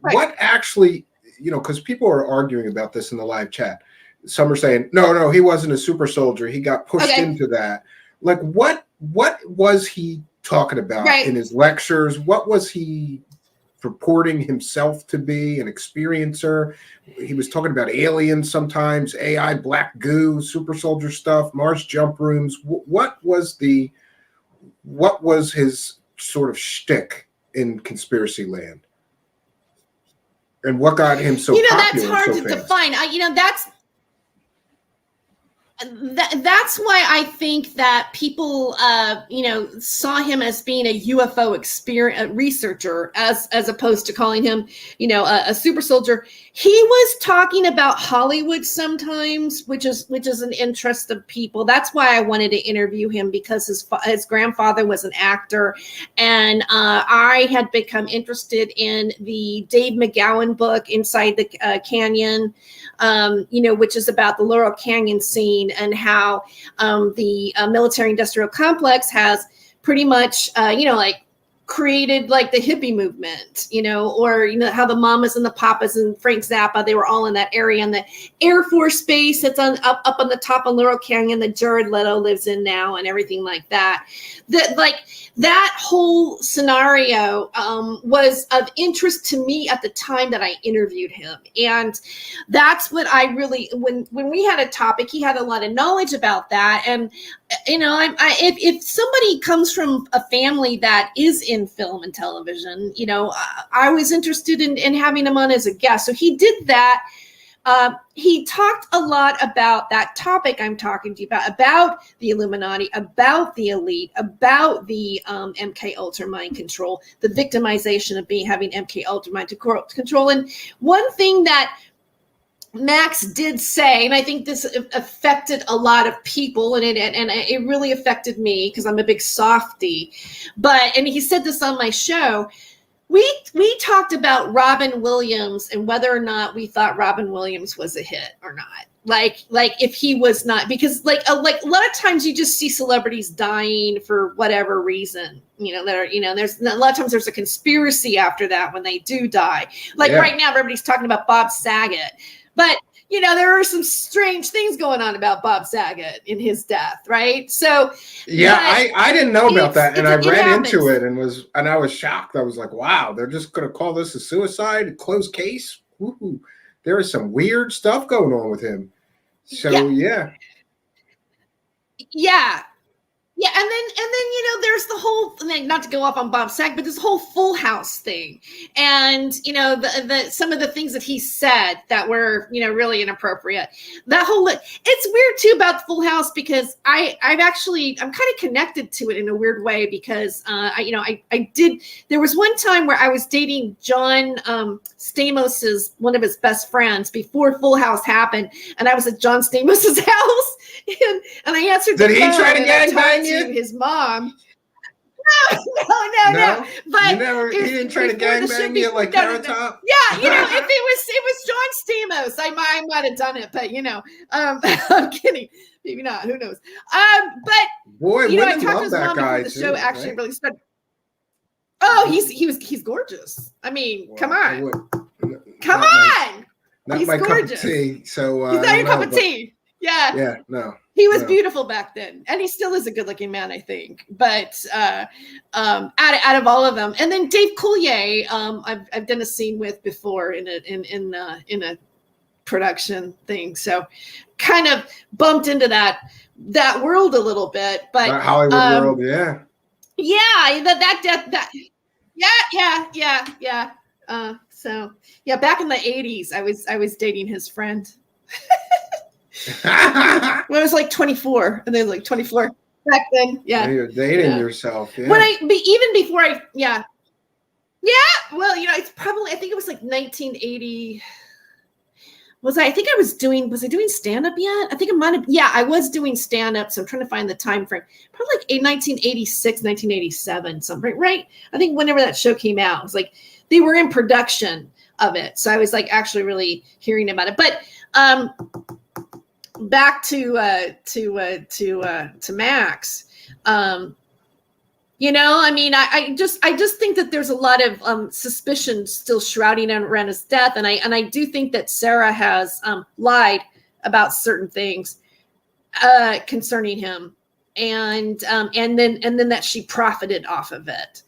Speaker 1: what actually, because people are arguing about this in the live chat. Some are saying, no, he wasn't a super soldier. He got pushed into that. Like, what was he talking about in his lectures? What was he purporting himself to be, an experiencer? He was talking about aliens sometimes, AI, black goo, super soldier stuff, Mars jump rooms. What was his sort of shtick in conspiracy land? And what got him so popular?
Speaker 2: That's hard to define. That's why I think that people, saw him as being a UFO researcher, as opposed to calling him, a super soldier. He was talking about Hollywood sometimes, which is an interest of people. That's why I wanted to interview him, because his grandfather was an actor, and I had become interested in the Dave McGowan book, Inside the Canyon, which is about the Laurel Canyon scene and how the military industrial complex has pretty much, created like the hippie movement, or how the mamas and the papas and Frank Zappa, they were all in that area, and the Air Force Base that's up on the top of Laurel Canyon that Jared Leto lives in now, and everything like that. That whole scenario was of interest to me at the time that I interviewed him, and that's what I really, when we had a topic, he had a lot of knowledge about that. And if somebody comes from a family that is in film and television, I was interested in having him on as a guest. So he did that. he talked a lot about that topic I'm talking to you about the Illuminati, about the elite, about the MK Ultra mind control, the victimization of having MK Ultra mind control. And one thing that Max did say, and I think this affected a lot of people, and it really affected me because I'm a big softie. And he said this on my show. We talked about Robin Williams and whether or not we thought Robin Williams was a hit or not. Like if he was not, because like a lot of times you just see celebrities dying for whatever reason. There's a lot of times there's a conspiracy after that when they do die. Right now, everybody's talking about Bob Saget. But, there are some strange things going on about Bob Saget in his death, right? So,
Speaker 1: yeah, I didn't know about that. And I read into it and I was shocked. I was like, wow, they're just going to call this a suicide, a closed case? Woo-hoo. There is some weird stuff going on with him. So, yeah.
Speaker 2: Yeah, and then there's the whole thing, not to go off on Bob Saget, but this whole Full House thing, and the some of the things that he said that were really inappropriate. That whole it's weird too about Full House because I'm kind of connected to it in a weird way because I did. There was one time where I was dating John Stamos's one of his best friends before Full House happened, and I was at John Stamos's house, and I answered.
Speaker 1: Did he try to gangbang you?
Speaker 2: His mom. No. But
Speaker 1: he didn't try to gangbang you like Carrot Top?
Speaker 2: Yeah, if it was John Stamos, I might have done it, but I'm kidding. Maybe not. Who knows? But
Speaker 1: boy,
Speaker 2: I talked
Speaker 1: love
Speaker 2: to his
Speaker 1: that
Speaker 2: mom
Speaker 1: guy
Speaker 2: before the
Speaker 1: too,
Speaker 2: show actually
Speaker 1: right?
Speaker 2: really started. Oh, he's gorgeous. I mean, come on. Come on.
Speaker 1: Not
Speaker 2: he's
Speaker 1: my
Speaker 2: gorgeous.
Speaker 1: cup of tea. So
Speaker 2: he's not your cup of tea. Yeah.
Speaker 1: Yeah, no.
Speaker 2: He was beautiful back then, and he still is a good-looking man, I think. But out of all of them, and then Dave Coulier, I've done a scene with before in a production thing, so kind of bumped into that world a little bit. But
Speaker 1: that Hollywood world, yeah.
Speaker 2: So back in the 80s, I was dating his friend. When I was like 24, and then like 24 back then. Yeah,
Speaker 1: you're dating yourself. Yeah.
Speaker 2: Even before well, it's probably, I think it was like 1980. Was I doing stand-up yet? I think it might have. Yeah, I was doing stand-up. So I'm trying to find the time frame. Probably like 1986, 1987, something, right? I think whenever that show came out, it was like they were in production of it. So I was like actually really hearing about it. But back to Max. I just think that there's a lot of suspicion still shrouding around his death, and I do think that Sarah has lied about certain things concerning him, and then that she profited off of it.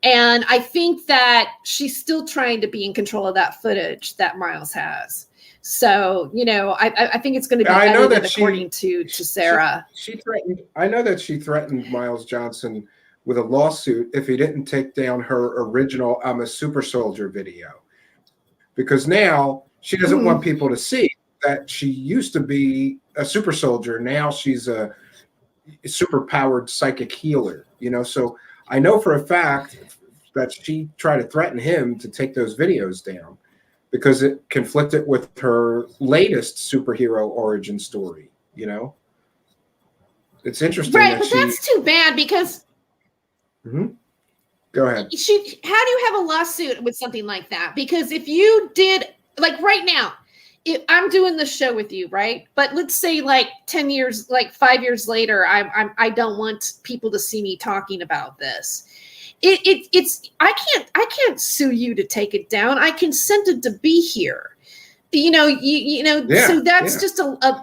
Speaker 2: And I think that she's still trying to be in control of that footage that Miles has. So, I think it's going to be edited according to Sarah.
Speaker 1: She threatened. I know that she threatened Miles Johnston with a lawsuit if he didn't take down her original "I'm a Super Soldier" video, because now she doesn't want people to see that she used to be a super soldier. Now she's a super powered psychic healer. So I know for a fact that she tried to threaten him to take those videos down, because it conflicted with her latest superhero origin story. It's interesting.
Speaker 2: Right, but that's too bad because.
Speaker 1: Go ahead.
Speaker 2: How do you have a lawsuit with something like that? Because if you did, like right now, if I'm doing the show with you, right? But let's say like 10 years, like 5 years later, I don't want people to see me talking about this. I can't sue you to take it down. I consented to be here. So that's just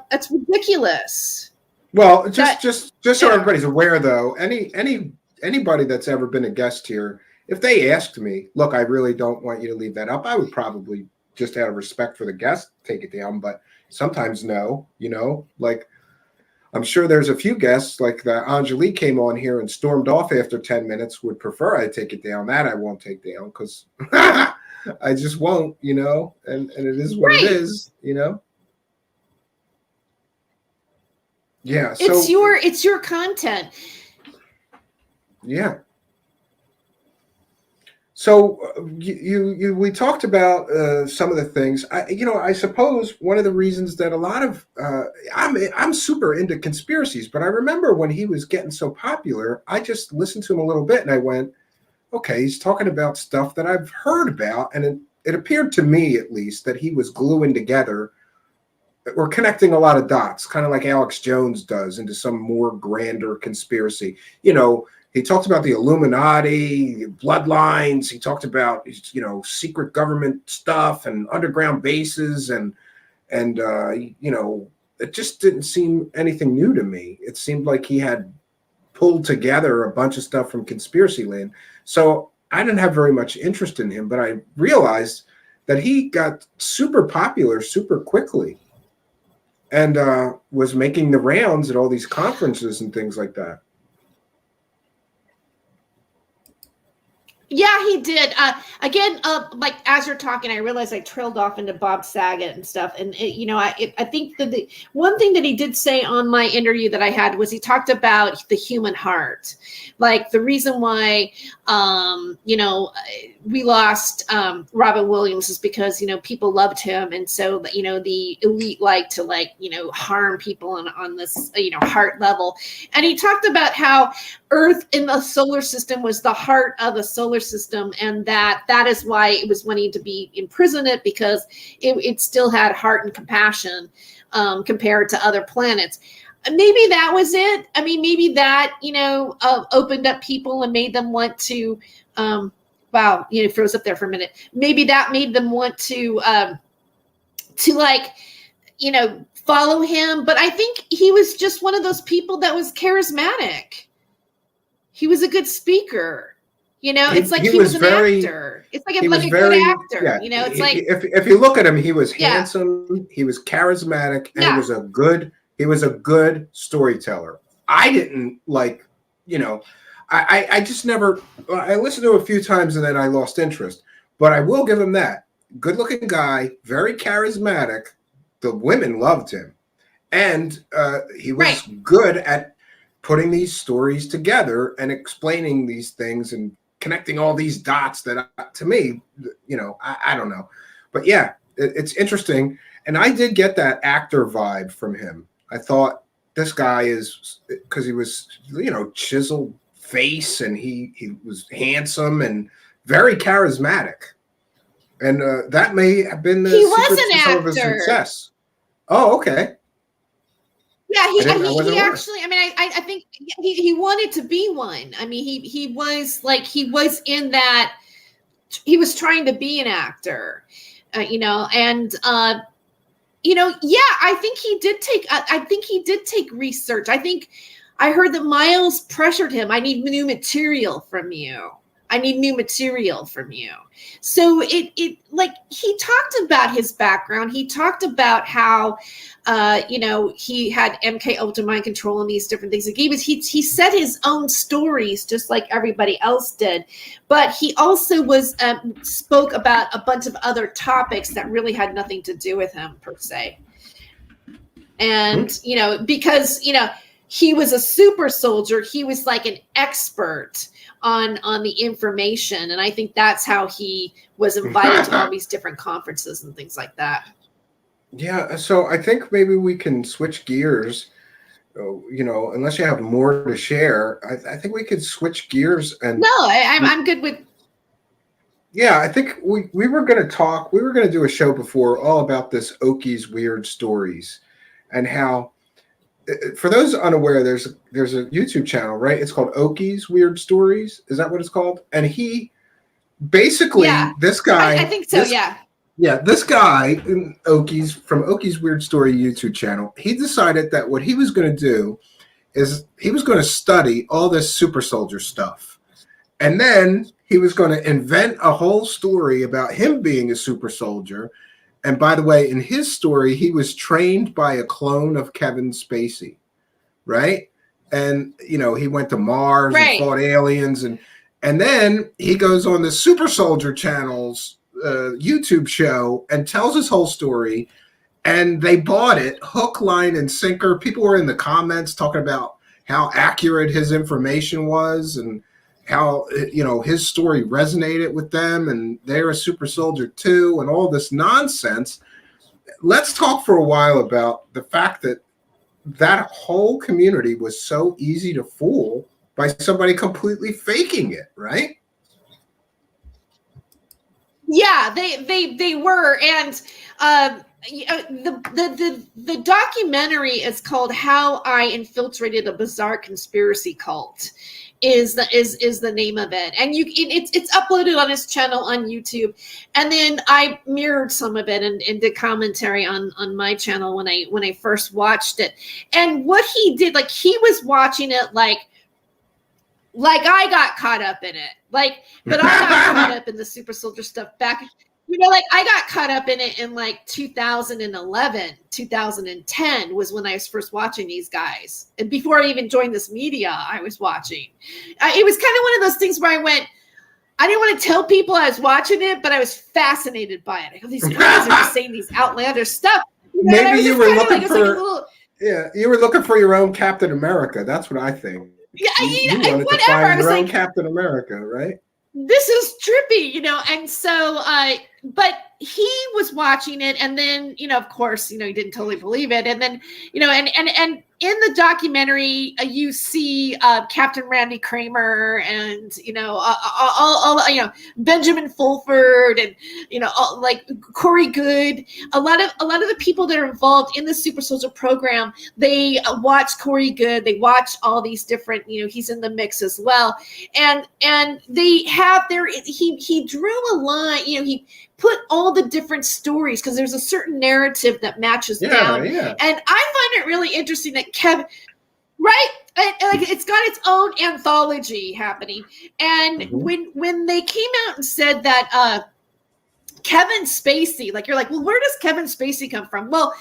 Speaker 2: that's ridiculous.
Speaker 1: Well, just so everybody's aware, though, anybody that's ever been a guest here, if they asked me, look, I really don't want you to leave that up, I would probably, just out of respect for the guest, take it down. But sometimes no, like I'm sure there's a few guests like that Angelique came on here and stormed off after 10 minutes would prefer I take it down. That I won't take down because I just won't, you know, and it is what it is, you know. Yeah, so
Speaker 2: it's your content.
Speaker 1: Yeah. So we talked about some of the things. I suppose one of the reasons that a lot of I'm super into conspiracies, but I remember when he was getting so popular, I just listened to him a little bit and I went, okay, he's talking about stuff that I've heard about, and it appeared to me, at least, that he was gluing together or connecting a lot of dots, kind of like Alex Jones does, into some more grander conspiracy. You know, he talked about the Illuminati, bloodlines. He talked about, you know, secret government stuff and underground bases, and you know, it just didn't seem anything new to me. It seemed like he had pulled together a bunch of stuff from conspiracy land. So I didn't have very much interest in him, but I realized that he got super popular super quickly, and was making the rounds at all these conferences and things like that.
Speaker 2: Yeah, he did. Again, like as you're talking, I realized I trailed off into Bob Saget and stuff. And you know, I think that the one thing that he did say on my interview that I had was he talked about the human heart, like the reason why, you know, we lost Robin Williams is because, you know, people loved him, and so, you know, the elite like to, like, you know, harm people on this, you know, heart level. And he talked about how Earth in the solar system was the heart of the solar system, and that is why it was wanting to be imprison it, because it still had heart and compassion compared to other planets. Maybe that was it. I mean, maybe that, you know, opened up people and made them want to wow, you know, froze up there for a minute. Maybe that made them want to like, you know, follow him. But I think he was just one of those people that was charismatic. He was a good speaker. You know, it's like he was an actor. It's like a good actor.
Speaker 1: Yeah,
Speaker 2: you know, it's like,
Speaker 1: if you look at him, he was handsome, he was charismatic, and he was a good storyteller. I didn't, like, you know, I just never, I listened to it a few times and then I lost interest. But I will give him that. Good looking guy, very charismatic. The women loved him. And he was good at putting these stories together and explaining these things and connecting all these dots that, to me, you know, I don't know. But yeah, it's interesting. And I did get that actor vibe from him. I thought this guy is, because he was, you know, chiseled face, and he was handsome and very charismatic. And that may have been the secret to some of his success. Oh, okay.
Speaker 2: Yeah, he actually, I mean, I think he wanted to be one. I mean, he was in that, he was trying to be an actor, you know, and, you know, yeah, I think he did take research. I think I heard that Miles pressured him. I need new material from you. I need new material from you. So it like, he talked about his background. He talked about how, you know, he had MK Ultra mind control and these different things. He said his own stories just like everybody else did, but he also spoke about a bunch of other topics that really had nothing to do with him per se. And, you know, because, you know, he was a super soldier. He was like an expert on the information. And I think that's how he was invited to all these different conferences and things like that.
Speaker 1: Yeah. So I think maybe we can switch gears, you know, unless you have more to share. I think we could switch gears. And
Speaker 2: no, I'm good with.
Speaker 1: Yeah, I think we were going to do a show before all about this Oki's weird stories, and how, for those unaware, there's a YouTube channel, right? It's called Oki's Weird Stories. Is that what it's called? And he basically, this guy,
Speaker 2: I think so.
Speaker 1: Yeah, this guy from Oki's Weird Story YouTube channel, he decided that what he was going to do is he was going to study all this super soldier stuff, and then he was going to invent a whole story about him being a super soldier. And by the way, in his story, he was trained by a clone of Kevin Spacey. right? And he went to Mars and
Speaker 2: Right.
Speaker 1: fought aliens, and then he goes on the Super Soldier Channel's YouTube show and tells his whole story. And they bought it hook, line, and sinker. People were in the comments talking about how accurate his information was and how his story resonated with them, and they're a super soldier too, and all this nonsense. Let's talk for a while about the fact that whole community was so easy to fool by somebody completely faking it, right?
Speaker 2: Yeah, they were, and the documentary is called "How I Infiltrated a Bizarre Conspiracy Cult." Is the name of it, and it's uploaded on his channel on YouTube, and then I mirrored some of it and did commentary on my channel when I first watched it. And what he did, like, he was watching it like I got caught up in it, but I got caught up in the super soldier stuff back. I got caught up in it in 2011, 2010 was when I was first watching these guys. And before I even joined this media, I was watching. It was kind of one of those things where I didn't want to tell people I was watching it, but I was fascinated by it. These guys are just saying these outlandish stuff.
Speaker 1: Maybe you were looking for, you were looking for your own Captain America. That's what I think.
Speaker 2: Yeah,
Speaker 1: you wanted to find your own Captain America, right?
Speaker 2: This is trippy, and so but he was watching it, and then of course he didn't totally believe it, and then and in the documentary you see Captain Randy Kramer and all Benjamin Fulford and like Corey Good, a lot of the people that are involved in the Super Soldier program. They watch Corey Good, they watch all these different, he's in the mix as well, and they have he drew a line, he put all the different stories because there's a certain narrative that matches down. Yeah. And I find it really interesting that Kevin, right? It's got its own anthology happening. And when they came out and said that Kevin Spacey, you're like, well, where does Kevin Spacey come from? Well,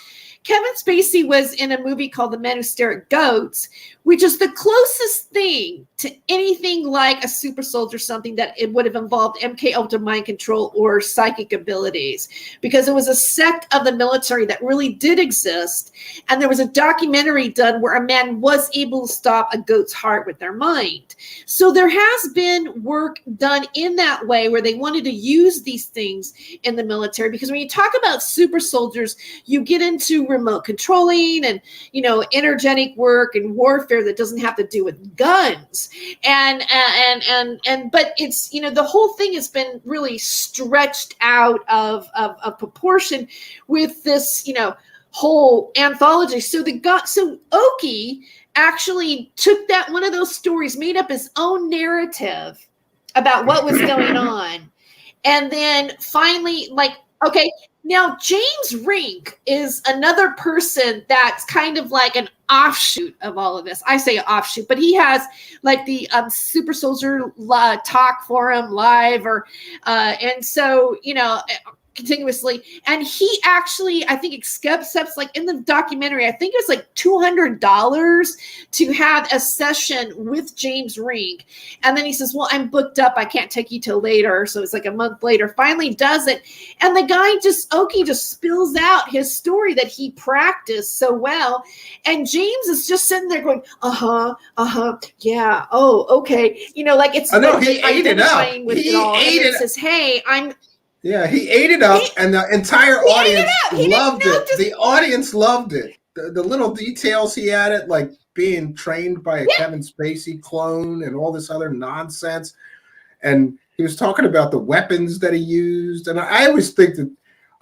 Speaker 2: Kevin Spacey was in a movie called The Men Who Stare at Goats, which is the closest thing to anything like a super soldier, something that it would have involved MK Ultra mind control or psychic abilities, because it was a sect of the military that really did exist. And there was a documentary done where a man was able to stop a goat's heart with their mind. So there has been work done in that way where they wanted to use these things in the military, because when you talk about super soldiers, you get into remote controlling and energetic work and warfare that doesn't have to do with guns, and but it's the whole thing has been really stretched out of proportion with this whole anthology. So Oki actually took that one of those stories, made up his own narrative about what was going on, and then finally okay. Now, James Rink is another person that's kind of like an offshoot of all of this. I say offshoot, but he has the Super Soldier Talk Forum Live, and so, continuously. And he actually, I think, accepts in the documentary, I think it was $200 to have a session with James Rink. And then he says, well, I'm booked up, I can't take you till later. So it's a month later, finally does it. And the guy Oki just spills out his story that he practiced so well. And James is just sitting there going, yeah, oh, okay. It's
Speaker 1: he ate it up.
Speaker 2: It says, hey,
Speaker 1: Yeah, he ate it up, and the entire audience loved it. The audience loved it. The little details he added, like being trained by a Kevin Spacey clone and all this other nonsense. And he was talking about the weapons that he used. And I always think that,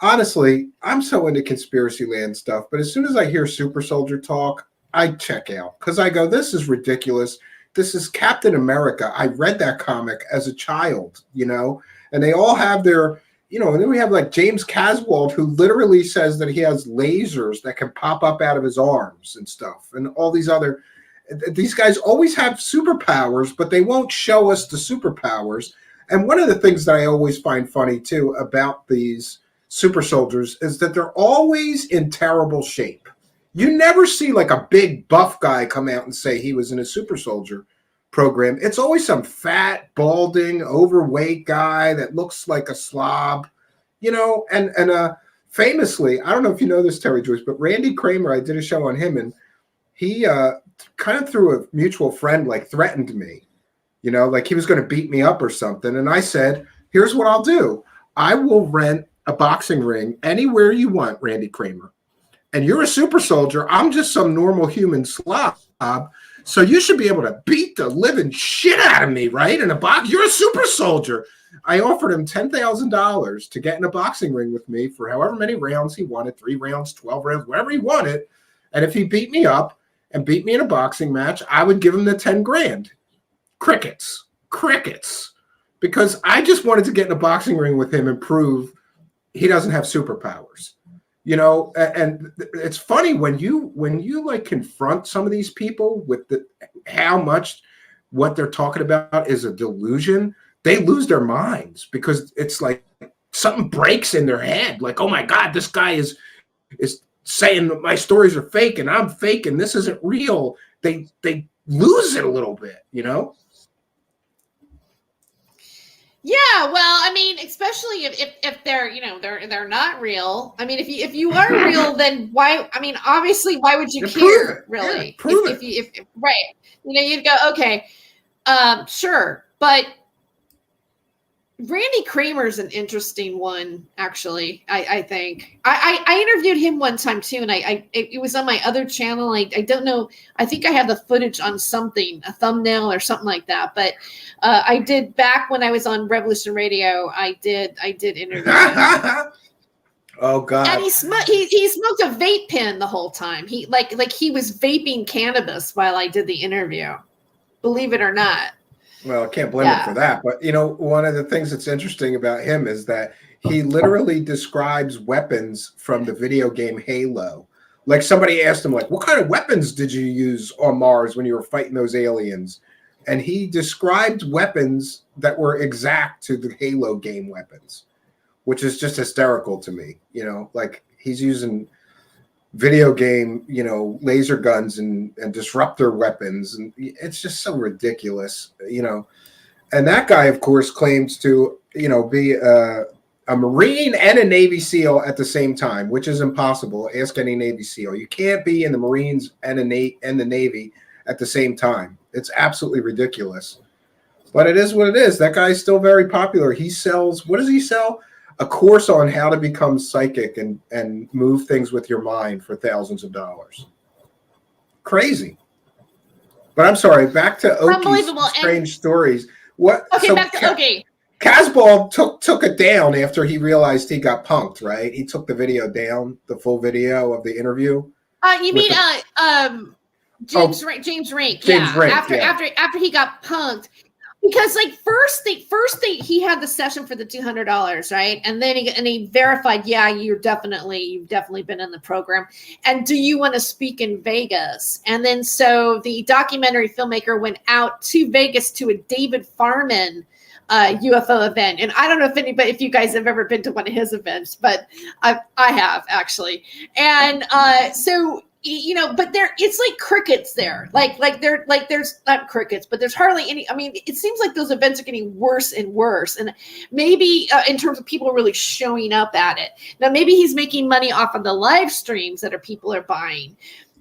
Speaker 1: honestly, I'm so into conspiracy land stuff, but as soon as I hear super soldier talk, I check out because I go, this is ridiculous. This is Captain America. I read that comic as a child, and they all have their... and then we have James Caswald, who literally says that he has lasers that can pop up out of his arms and stuff, and all these guys always have superpowers, but they won't show us the superpowers. And one of the things that I always find funny too about these super soldiers is that they're always in terrible shape. You never see like a big buff guy come out and say he was in a super soldier program. It's always some fat, balding, overweight guy that looks like a slob, you know. And famously, I don't know if you know this, Tere Joyce, but Randy Kramer, I did a show on him, and he kind of through a mutual friend like threatened me, you know, like he was going to beat me up or something. And I said, here's what I'll do. I will rent a boxing ring anywhere you want, Randy Kramer. And you're a super soldier. I'm just some normal human slob. So you should be able to beat the living shit out of me, right? In a box. You're a super soldier. I offered him $10,000 to get in a boxing ring with me for however many rounds he wanted, 3 rounds, 12 rounds, whatever he wanted. And if he beat me up and beat me in a boxing match, I would give him the 10 grand. Crickets. Because I just wanted to get in a boxing ring with him and prove he doesn't have superpowers. You know, and it's funny when you like confront some of these people with how much what they're talking about is a delusion, they lose their minds because it's like something breaks in their head. Like, oh my God, this guy is saying that my stories are fake and I'm fake and this isn't real. They lose it a little bit, you know?
Speaker 2: Yeah, well, I mean, especially if they're, you know, they're not real. I mean, if you are real, then why? I mean, obviously, why would you care, really?
Speaker 1: Yeah, prove it.
Speaker 2: If right, you know, you'd go, okay, sure, but Randy Kramer's an interesting one, actually. I think I interviewed him one time too, and it was on my other channel. I don't know. I think I have the footage on something, a thumbnail or something like that. But I did back when I was on Revolution Radio. I did interview him.
Speaker 1: Oh God!
Speaker 2: And he smoked a vape pen the whole time. He like he was vaping cannabis while I did the interview. Believe it or not.
Speaker 1: Well, I can't blame him for that. But, you know, one of the things that's interesting about him is that he literally describes weapons from the video game Halo. Like somebody asked him, like, what kind of weapons did you use on Mars when you were fighting those aliens? And he described weapons that were exact to the Halo game weapons, which is just hysterical to me. You know, like he's using video game, you know, laser guns and disruptor weapons. And it's just so ridiculous, you know. And that guy, of course, claims to, you know, be a Marine and a Navy SEAL at the same time, which is impossible. Ask any Navy SEAL. You can't be in the Marines and the Navy at the same time. It's absolutely ridiculous. But it is what it is. That guy's still very popular. He sells, what does he sell? A course on how to become psychic and move things with your mind for thousands of dollars. Crazy. But I'm sorry, back to Oki's strange stories. What?
Speaker 2: Okay, so back to Oki.
Speaker 1: Casball took it down after he realized he got punked, right? He took the video down, the full video of the interview.
Speaker 2: You mean James Rink?
Speaker 1: James
Speaker 2: Yeah.
Speaker 1: Rink,
Speaker 2: after he got punked. Because like first he had the session for the $200, right? And then he verified, yeah, you've definitely been in the program. And do you want to speak in Vegas? And then so the documentary filmmaker went out to Vegas to a David Farman UFO event. And I don't know if you guys have ever been to one of his events, but I have actually. And so you know, but it's like crickets there. There's not crickets, but there's hardly any. I mean, it seems like those events are getting worse and worse. And maybe in terms of people really showing up at it. Now, maybe he's making money off of the live streams that people are buying,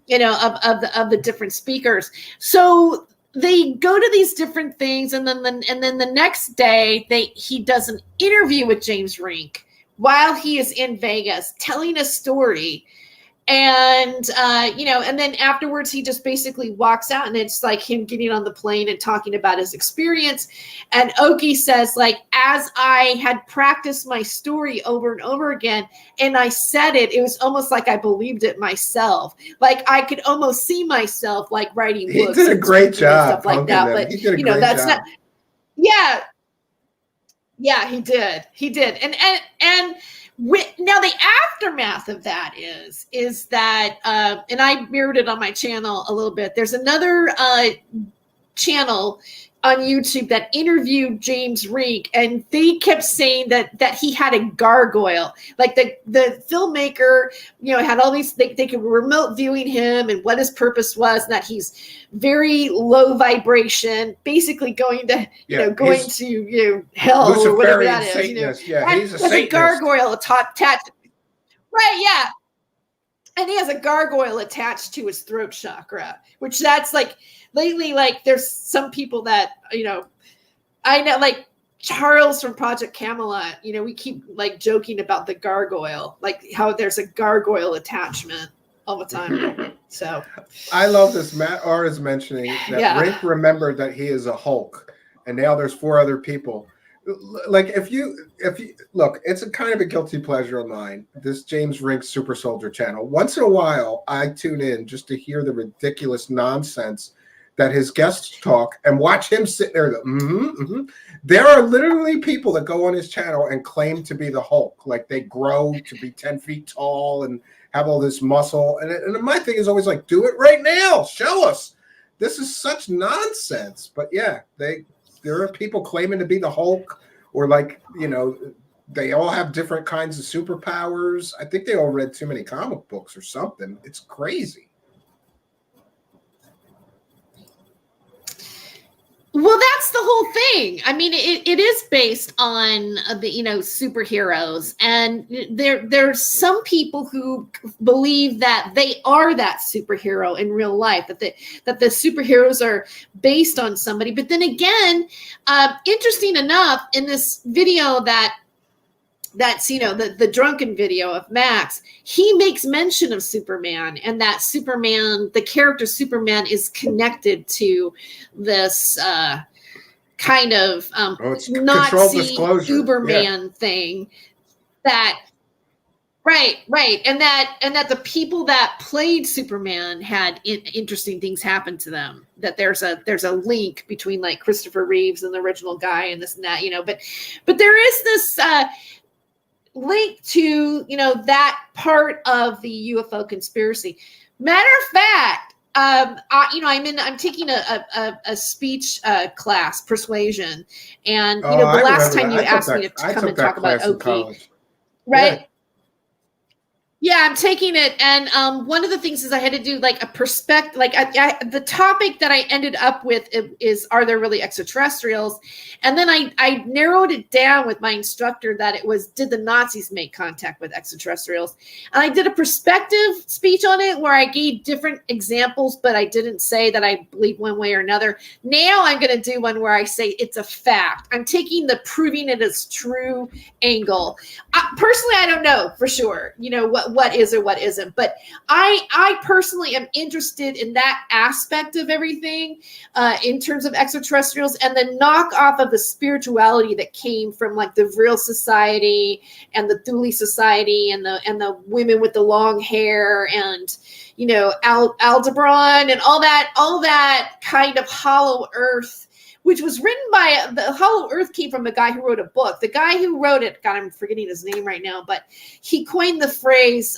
Speaker 2: you know, of the different speakers. So they go to these different things, and then the next day he does an interview with James Rink while he is in Vegas telling a story. And, you know, and then afterwards he just basically walks out, and it's like him getting on the plane and talking about his experience. And Oki says, like, as I had practiced my story over and over again, and I said it was almost like I believed it myself. Like I could almost see myself like writing books.
Speaker 1: He did a great job.
Speaker 2: Stuff like that. But, you know, that's not, yeah. Yeah, he did. And now the aftermath of that is that and I mirrored it on my channel a little bit. There's another channel on YouTube that interviewed James Rink, and they kept saying that he had a gargoyle. Like the filmmaker, had all these, they could remote viewing him and what his purpose was, and that he's very low vibration, basically going to hell or whatever that is.
Speaker 1: Satanist. Yeah, he's a Satanist.
Speaker 2: A gargoyle attached. Right, yeah. And he has a gargoyle attached to his throat chakra, which that's like lately, like there's some people that, I know, like Charles from Project Camelot, we keep like joking about the gargoyle, like how there's a gargoyle attachment all the time. So
Speaker 1: I love this. Matt R is mentioning that Rink remembered that he is a Hulk, and now there's 4 other people. Like if you look, it's a kind of a guilty pleasure of mine, this James Rink Super Soldier channel. Once in a while I tune in just to hear the ridiculous nonsense that his guests talk and watch him sit there. There are literally people that go on his channel and claim to be the Hulk, like they grow to be 10 feet tall and have all this muscle, and my thing is always like, do it right now, show us. This is such nonsense. But yeah, there are people claiming to be the Hulk, or like, they all have different kinds of superpowers. I think they all read too many comic books or something. It's crazy.
Speaker 2: Well, that's the whole thing. I mean, it is based on the superheroes, and there's some people who believe that they are that superhero in real life, that the superheroes are based on somebody. But then again, interesting enough, in this video that's the drunken video of Max, he makes mention of Superman, and that Superman, the character Superman, is connected to this kind of Nazi Uberman thing. That right, and that the people that played Superman had interesting things happen to them. That there's a link between like Christopher Reeves and the original guy and this and that, but there is this link to that part of the UFO conspiracy. Matter of fact, I'm taking a speech class, persuasion, and the last time you asked me to come and talk about OP, right? Yeah. Yeah, I'm taking it, and one of the things is I had to do like a perspective. Like the topic that I ended up with is, are there really extraterrestrials? And then I narrowed it down with my instructor that it was, did the Nazis make contact with extraterrestrials? And I did a perspective speech on it where I gave different examples, but I didn't say that I believe one way or another. Now I'm going to do one where I say it's a fact. I'm taking the proving it is true angle. Personally, I don't know for sure, what is or what isn't, but I personally am interested in that aspect of everything in terms of extraterrestrials, and the knockoff of the spirituality that came from like the Vril Society and the Thule Society and the women with the long hair and Aldebaran and all that kind of hollow earth, which was written by, the Hollow Earth came from a guy who wrote a book. The guy who wrote it, God, I'm forgetting his name right now, but he coined the phrase,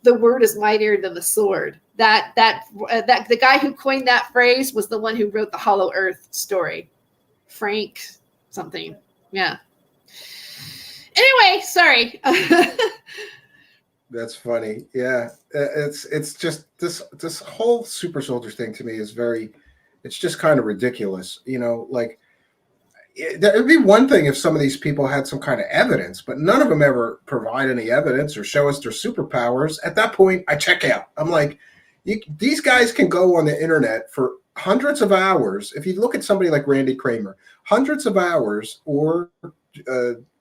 Speaker 2: the word is mightier than the sword. That the guy who coined that phrase was the one who wrote the Hollow Earth story. Frank something. Yeah. Anyway, sorry.
Speaker 1: That's funny. Yeah. It's just this whole super soldier thing to me is it's just kind of ridiculous. Like it would be one thing if some of these people had some kind of evidence, but none of them ever provide any evidence or show us their superpowers. At that point, I check out. I'm like, these guys can go on the internet for hundreds of hours. If you look at somebody like Randy Kramer, hundreds of hours, or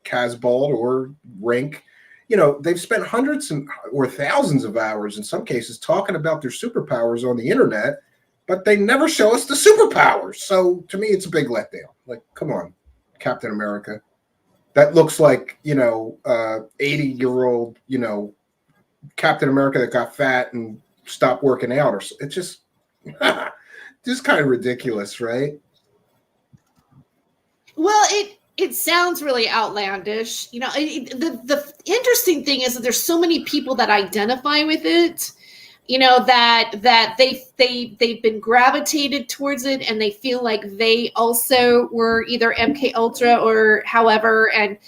Speaker 1: Casbold or Rink, they've spent hundreds or thousands of hours in some cases talking about their superpowers on the internet, but they never show us the superpowers. So to me, it's a big letdown. Like, come on, Captain America. That looks like, 80-year-old, Captain America that got fat and stopped working out. Or it's just kind of ridiculous, right?
Speaker 2: Well, it sounds really outlandish. The interesting thing is that there's so many people that identify with it. you know, that they've been gravitated towards it, and they feel like they also were either MK Ultra or however. And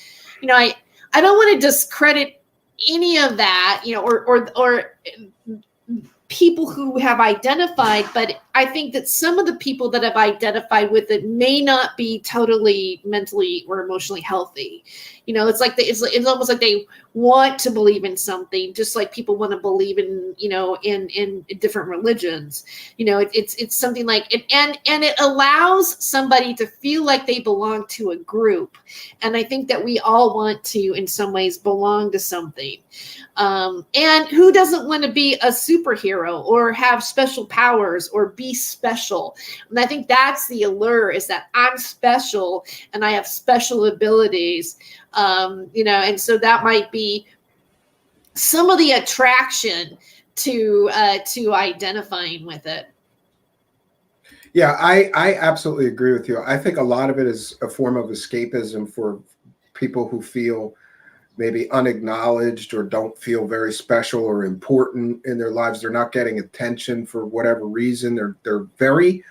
Speaker 2: you know, I don't want to discredit any of that, you know, or people who have identified, but I think that some of the people that have identified with it may not be totally mentally or emotionally healthy. You know, it's like it's almost like they want to believe in something, just like people want to believe in, you know, in different religions. You know, it's something like it, and it allows somebody to feel like they belong to a group. And I think that we all want to, in some ways, belong to something. And who doesn't want to be a superhero or have special powers or be special? And I think that's the allure, is that I'm special and I have special abilities. You know, and so that might be some of the attraction to identifying with it.
Speaker 1: Yeah, I absolutely agree with you. I think a lot of it is a form of escapism for people who feel maybe unacknowledged or don't feel very special or important in their lives. They're not getting attention for whatever reason. They're very,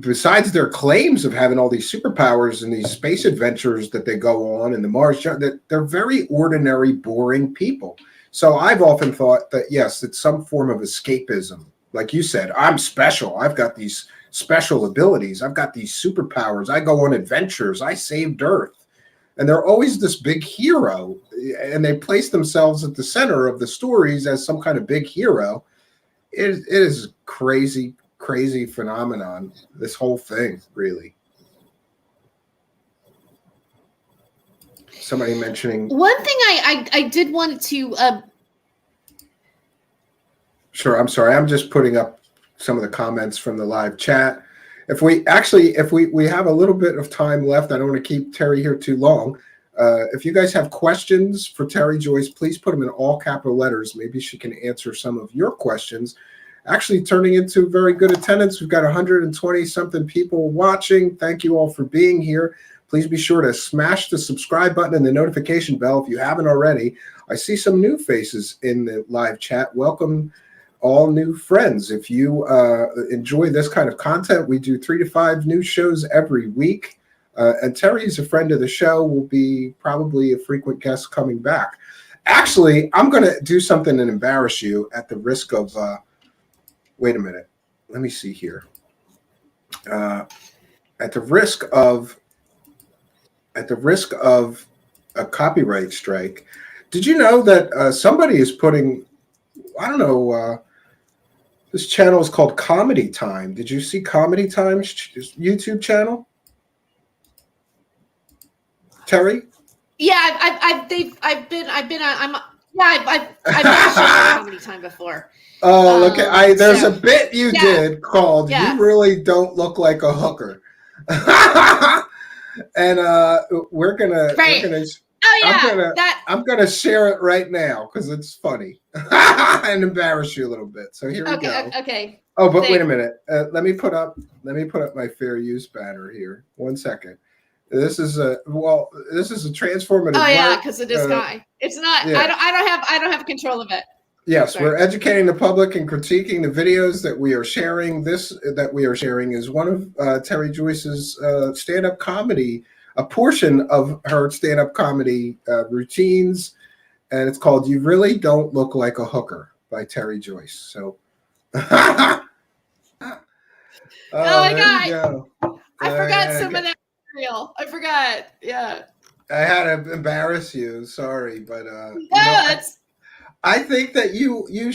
Speaker 1: besides their claims of having all these superpowers and these space adventures that they go on in the Mars, that they're very ordinary, boring people. So I've often thought that, yes, it's some form of escapism. Like you said, I'm special. I've got these special abilities. I've got these superpowers. I go on adventures. I saved Earth. And they're always this big hero, and they place themselves at the center of the stories as some kind of big hero. It is a crazy, crazy phenomenon, this whole thing, really. Somebody mentioning...
Speaker 2: One thing I did want to...
Speaker 1: Sure, I'm sorry. I'm just putting up some of the comments from the live chat. If we have a little bit of time left, I don't want to keep Tere here too long. If you guys have questions for Tere Joyce, please put them in all capital letters. Maybe she can answer some of your questions. Actually turning into very good attendance. We've got 120 something people watching. Thank you all for being here. Please be sure to smash the subscribe button and the notification bell if you haven't already. I see some new faces in the live chat. Welcome, all new friends. If you enjoy this kind of content, we do 3 to 5 new shows every week. And Tere is a friend of the show, will be probably a frequent guest coming back. Actually, I'm going to do something and embarrass you at the risk of, wait a minute. Let me see here. At the risk of a copyright strike, did you know that somebody is putting, I don't know, this channel is called Comedy Time. Did you see Comedy Time's YouTube channel? Tere?
Speaker 2: Yeah, I've been on Comedy Time before.
Speaker 1: Oh, look at there's a bit you did called "You Really Don't Look Like a Hooker," and we're gonna. Oh yeah, I'm gonna share it right now because it's funny and embarrass you a little bit. So here we go.
Speaker 2: Okay.
Speaker 1: Oh, but wait a minute. Let me put up my fair use banner here. 1 second. This is a transformative.
Speaker 2: Oh yeah, because it is guy. It's not. Yeah. I don't have control of it.
Speaker 1: Yes, we're educating the public and critiquing the videos that we are sharing. This that we are sharing is one of Tere Joyce's stand-up comedy. A portion of her stand-up comedy routines, and it's called "You Really Don't Look Like a Hooker" by Tere Joyce. So,
Speaker 2: oh my God, I forgot some of that material. I forgot. Yeah,
Speaker 1: I had to embarrass you. Sorry, but I think that you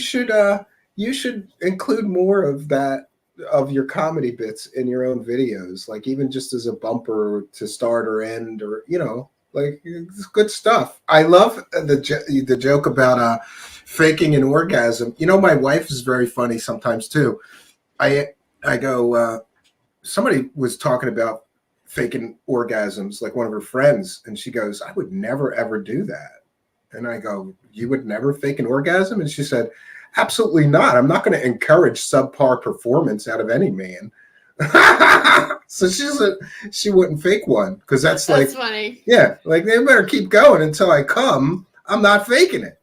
Speaker 1: should include more of that. Of your comedy bits in your own videos, like even just as a bumper to start or end, or like it's good stuff. I love the joke about faking an orgasm. My wife is very funny sometimes too. I go, somebody was talking about faking orgasms, like one of her friends, and she goes, "I would never ever do that." And I go, "You would never fake an orgasm?" And she said, "Absolutely not. I'm not going to encourage subpar performance out of any man." So she wouldn't fake one because that's
Speaker 2: funny.
Speaker 1: Yeah, like they better keep going until I come. I'm not faking it,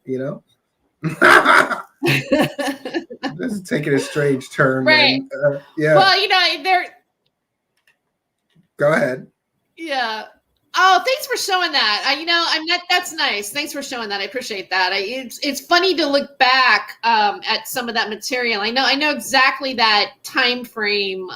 Speaker 1: This is taking a strange turn.
Speaker 2: Right.
Speaker 1: Yeah.
Speaker 2: Well, they're.
Speaker 1: Go ahead.
Speaker 2: Yeah. Oh, thanks for showing that. That's nice. Thanks for showing that. I appreciate that. It's funny to look back at some of that material. I know exactly that time frame.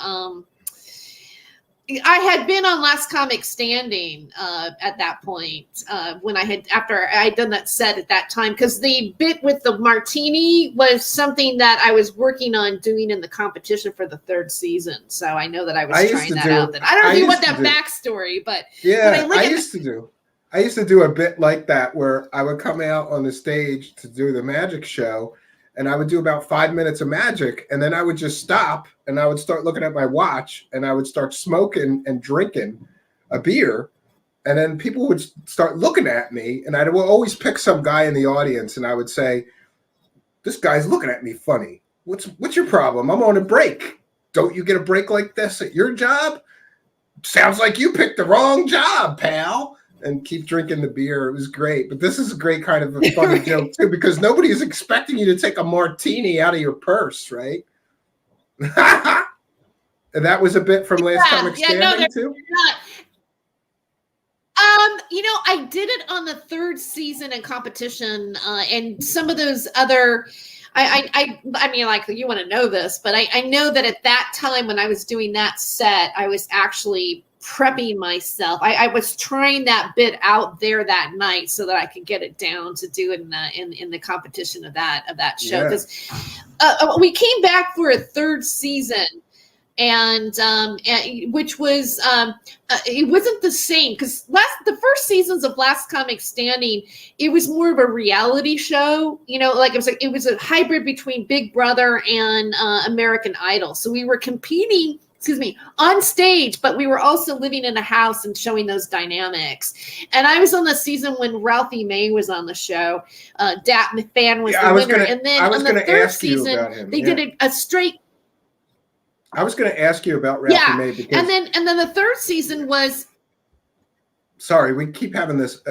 Speaker 2: I had been on Last Comic Standing at that point after I had done that set at that time, because the bit with the martini was something that I was working on doing in the competition for the 3rd season. So I know that I was trying that out. I don't know if you want that backstory, but
Speaker 1: yeah, I used to do a bit like that where I would come out on the stage to do the magic show, and I would do about 5 minutes of magic, and then I would just stop and I would start looking at my watch and I would start smoking and drinking a beer. And then people would start looking at me, and I would always pick some guy in the audience and I would say, "This guy's looking at me funny. What's your problem? I'm on a break. Don't you get a break like this at your job? Sounds like you picked the wrong job, pal." And keep drinking the beer. It was great. But this is a great kind of a funny joke too, because nobody is expecting you to take a martini out of your purse, right? And that was a bit from Last Comic Standing too.
Speaker 2: I did it on the 3rd season in competition, and some of those other. I mean, like, you want to know this, but I know that at that time when I was doing that set, I was actually prepping myself. I was trying that bit out there that night so that I could get it down to do it in the competition of that show, because we came back for a 3rd season, and which was it wasn't the same, because the first seasons of Last Comic Standing, it was more of a reality show, like it was a hybrid between Big Brother and American Idol. So we were competing, on stage, but we were also living in a house and showing those dynamics. And I was on the season when Ralphie May was on the show. Dat McFan was the winner. And then on the 3rd season, they did a straight.
Speaker 1: I was going to ask you about Ralphie May, because
Speaker 2: and then the 3rd season was.
Speaker 1: Sorry, we keep having this.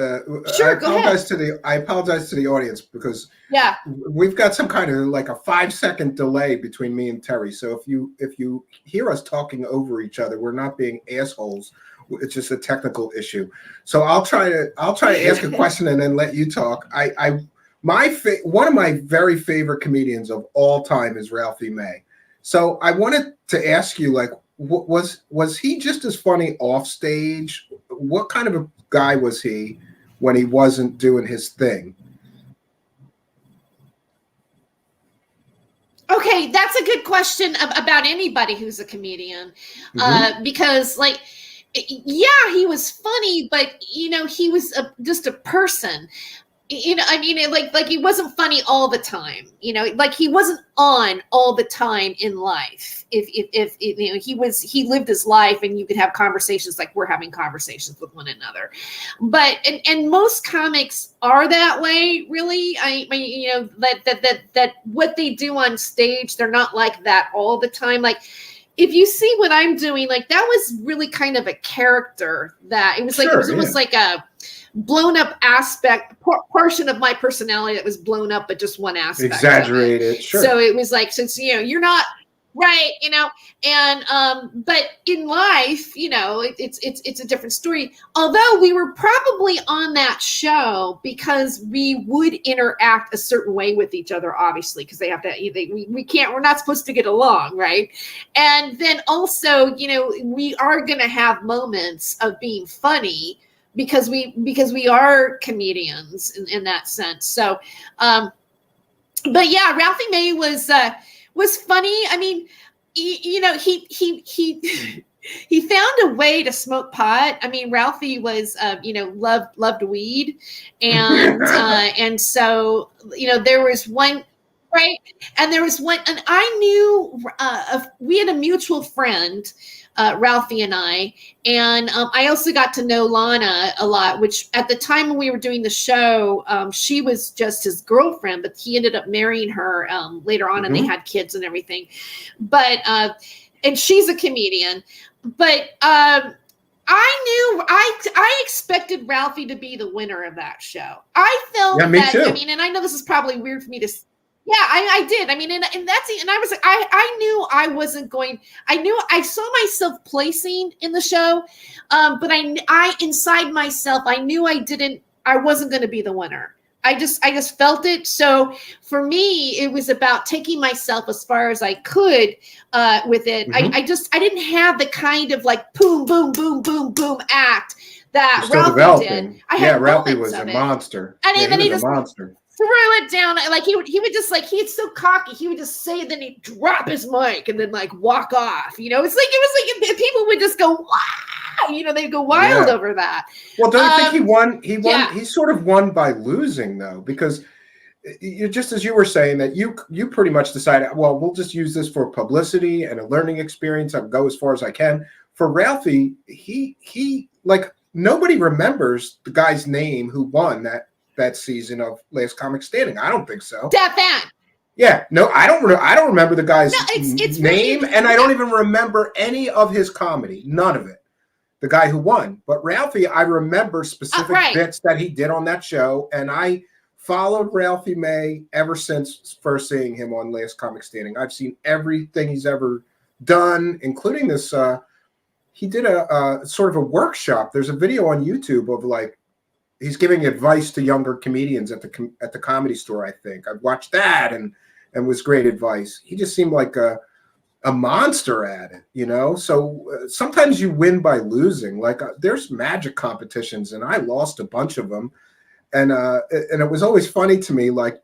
Speaker 2: Sure, go ahead.
Speaker 1: I apologize to the audience, because
Speaker 2: yeah,
Speaker 1: we've got some kind of like a 5-second delay between me and Terry. So if you hear us talking over each other, we're not being assholes. It's just a technical issue. So I'll try to ask a question and then let you talk. One of my very favorite comedians of all time is Ralphie May. So I wanted to ask you, like, was he just as funny off stage? What kind of a guy was he when he wasn't doing his thing?
Speaker 2: Okay, that's a good question about anybody who's a comedian, because, like, he was funny, but he was just a person. I mean, like he wasn't funny all the time. Like he wasn't on all the time in life. If he lived his life, and you could have conversations like we're having conversations with one another. But and most comics are that way, really. I mean, that what they do on stage, they're not like that all the time. Like, if you see what I'm doing, like, that was really kind of a character that it was like, it was almost like a blown up portion of my personality that was blown up, but just one aspect.
Speaker 1: Exaggerated. Sure.
Speaker 2: So it was like, since, you're not right, and, but in life, it's a different story. Although we were probably on that show because we would interact a certain way with each other, obviously, because they have to, we're not supposed to get along. Right. And then also, we are going to have moments of being funny, because we are comedians in that sense. So, but yeah, Ralphie May was funny. I mean, he found a way to smoke pot. I mean, Ralphie was, loved weed, and so there was one. Right. And there was one, and I knew we had a mutual friend, Ralphie and I also got to know Lana a lot, which at the time when we were doing the show, she was just his girlfriend, but he ended up marrying her later on, and they had kids and everything. But and she's a comedian, but I expected Ralphie to be the winner of that show. I felt
Speaker 1: me too.
Speaker 2: I mean, and I know this is probably weird for me to. Yeah, I did. I mean, and I was like, I knew I wasn't going. I saw myself placing in the show, but I inside myself, I knew I wasn't going to be the winner. I just felt it. So for me, it was about taking myself as far as I could with it.
Speaker 1: Mm-hmm.
Speaker 2: I didn't have the kind of like boom, boom, boom, boom, boom act that
Speaker 1: Still
Speaker 2: Ralphie
Speaker 1: developing.
Speaker 2: did. I had
Speaker 1: Ralphie
Speaker 2: moments
Speaker 1: was a
Speaker 2: of it.
Speaker 1: monster.
Speaker 2: And then
Speaker 1: He
Speaker 2: he
Speaker 1: was
Speaker 2: just
Speaker 1: a monster.
Speaker 2: threw it down. Like he would just like, he's so cocky. He would just say it, then he'd drop his mic and then like walk off. You know, it was like people would just go, wow, you know, they'd go wild over that.
Speaker 1: Well, don't you think he won? He won.
Speaker 2: Yeah.
Speaker 1: He sort of won by losing, though, because just as you were saying that you pretty much decided, well, we'll just use this for publicity and a learning experience. I'll go as far as I can. For Ralphie, he like nobody remembers the guy's name who won that season of Last Comic Standing. I don't think so.
Speaker 2: Stefan.
Speaker 1: Yeah, no, I don't remember the guy's
Speaker 2: it's
Speaker 1: name,
Speaker 2: really,
Speaker 1: and I don't even remember any of his comedy. None of it. The guy who won, but Ralphie, I remember specific bits that he did on that show, and I followed Ralphie May ever since first seeing him on Last Comic Standing. I've seen everything he's ever done, including this. He did a sort of a workshop. There's a video on YouTube of like he's giving advice to younger comedians at the Comedy Store. I think I've watched that and was great advice. He just seemed like a monster at it, you know. So sometimes you win by losing. Like there's magic competitions, and I lost a bunch of them, and it was always funny to me. Like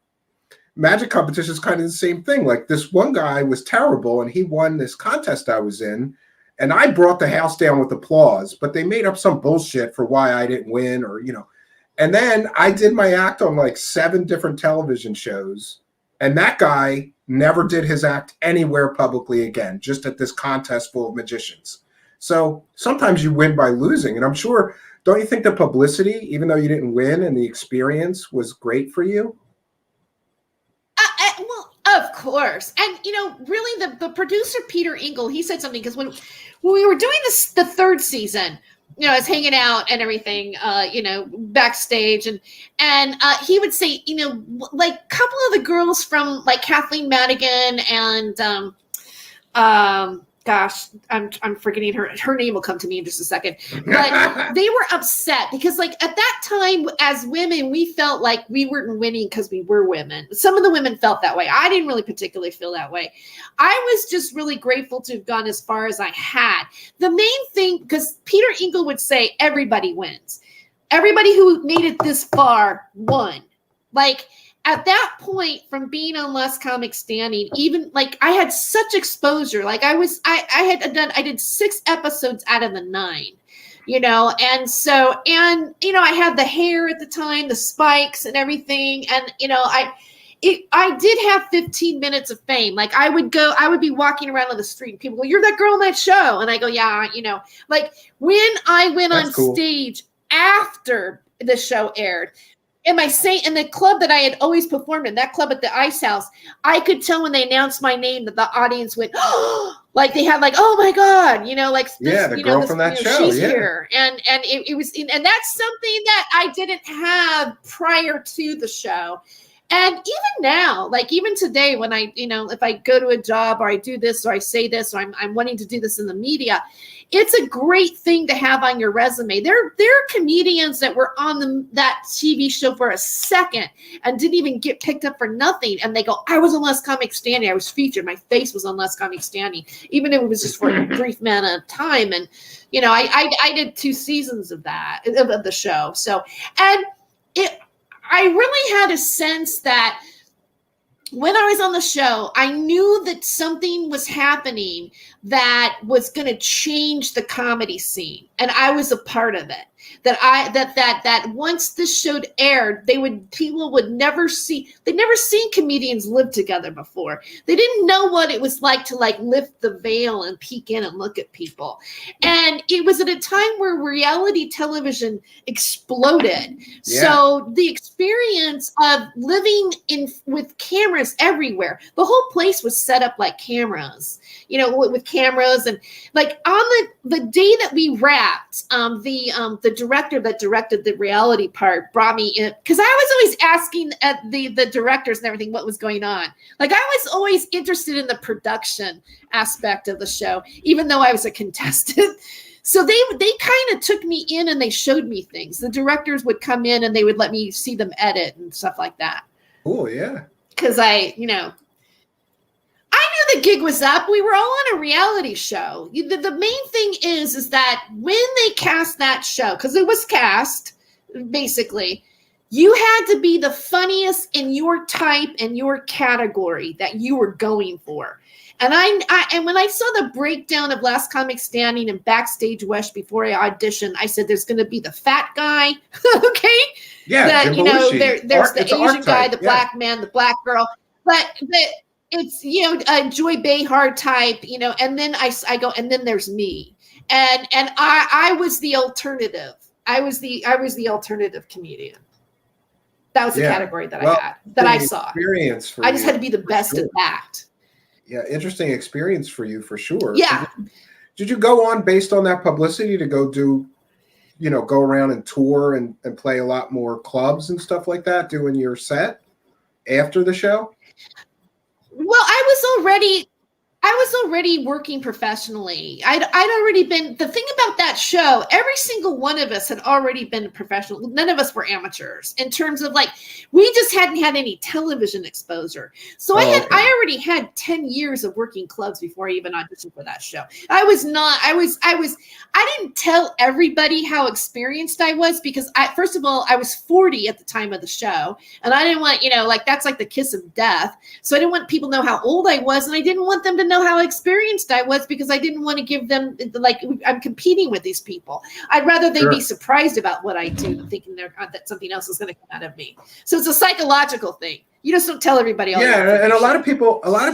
Speaker 1: magic competition is kind of the same thing. Like this one guy was terrible, and he won this contest I was in, and I brought the house down with applause. But they made up some bullshit for why I didn't win, or you know. And then I did my act on like 7 different television shows, and that guy never did his act anywhere publicly again, just at this contest full of magicians. So sometimes you win by losing. And I'm sure, don't you think the publicity, even though you didn't win and the experience was great for you?
Speaker 2: Well, of course. And, you know, really the producer, Peter Engel, he said something because when we were doing the 3rd season, you know, I was hanging out and everything, you know, backstage, and he would say, you know, like a couple of the girls from like Kathleen Madigan and gosh, I'm forgetting her name will come to me in just a second, but they were upset because like at that time as women, we felt like we weren't winning because we were women. Some of the women felt that way. I didn't really particularly feel that way. I was just really grateful to have gone as far as I had. The main thing, because Peter Engel would say everybody wins. Everybody who made it this far won. Like at that point, from being on Last Comic Standing, even like I had such exposure. Like I did 6 episodes out of the 9, you know, and so, and you know, I had the hair at the time, the spikes and everything, and you know, I did have 15 minutes of fame. Like I would be walking around on the street and people go, "You're that girl on that show," and I go, "Yeah," you know, like when I went on stage after the show aired. In the club that I had always performed in, that club at the Ice House, I could tell when they announced my name that the audience went, oh, like they had like, oh my God, you know, like this,
Speaker 1: the girl from that show,
Speaker 2: she's here, and it was, and that's something that I didn't have prior to the show. And even now, like even today, when I, you know, if I go to a job or I do this or I say this or I'm wanting to do this in the media, it's a great thing to have on your resume. There are comedians that were on that TV show for a second and didn't even get picked up for nothing. And they go, I was on Last Comic Standing. I was featured. My face was on Last Comic Standing, even if it was just for a brief amount of time. And, you know, I did 2 seasons of that, of the show. So, and I really had a sense that when I was on the show, I knew that something was happening that was going to change the comedy scene, and I was a part of it. That once this show aired, people would never see. They'd never seen comedians live together before. They didn't know what it was like to like lift the veil and peek in and look at people. And it was at a time where reality television exploded. Yeah. So the experience of living with cameras everywhere, the whole place was set up like cameras, you know, with cameras, and like on the day that we wrapped, the director that directed the reality part brought me in, because I was always asking at the directors and everything what was going on. Like, I was always interested in the production aspect of the show, even though I was a contestant. So they kind of took me in and they showed me things. The directors would come in and they would let me see them edit and stuff like that.
Speaker 1: Oh, yeah.
Speaker 2: Because I knew the gig was up. We were all on a reality show. The main thing is that when they cast that show, because it was cast, basically, you had to be the funniest in your type and your category that you were going for. And and when I saw the breakdown of Last Comic Standing and Backstage West before I auditioned, I said, "There's going to be the fat guy, okay?
Speaker 1: Yeah,
Speaker 2: that there's the Asian guy, the
Speaker 1: yeah.
Speaker 2: black man, the black girl, but it's a Joy Behar type, and then I go, and then there's me, and I was the alternative. I was the alternative comedian. That was the category that I had, that I saw. I just had to be the best at that."
Speaker 1: Yeah, interesting experience for you, for sure.
Speaker 2: Yeah.
Speaker 1: Did you go on based on that publicity to go do, go around and tour and play a lot more clubs and stuff like that, doing your set after the show?
Speaker 2: Well, I was already working professionally. I'd already been, the thing about that show, every single one of us had already been professional. None of us were amateurs in terms of, like, we just hadn't had any television exposure. So I already had 10 years of working clubs before I even auditioned for that show. I didn't tell everybody how experienced I was, because first of all, I was 40 at the time of the show, and I didn't want, that's like the kiss of death. So I didn't want people to know how old I was, and I didn't want them to know how experienced I was, because I didn't want to give them, like, I'm competing with these people. I'd rather they be surprised about what I do, thinking that something else is going to come out of me. So it's a psychological thing. You just don't tell everybody all that.
Speaker 1: And a lot of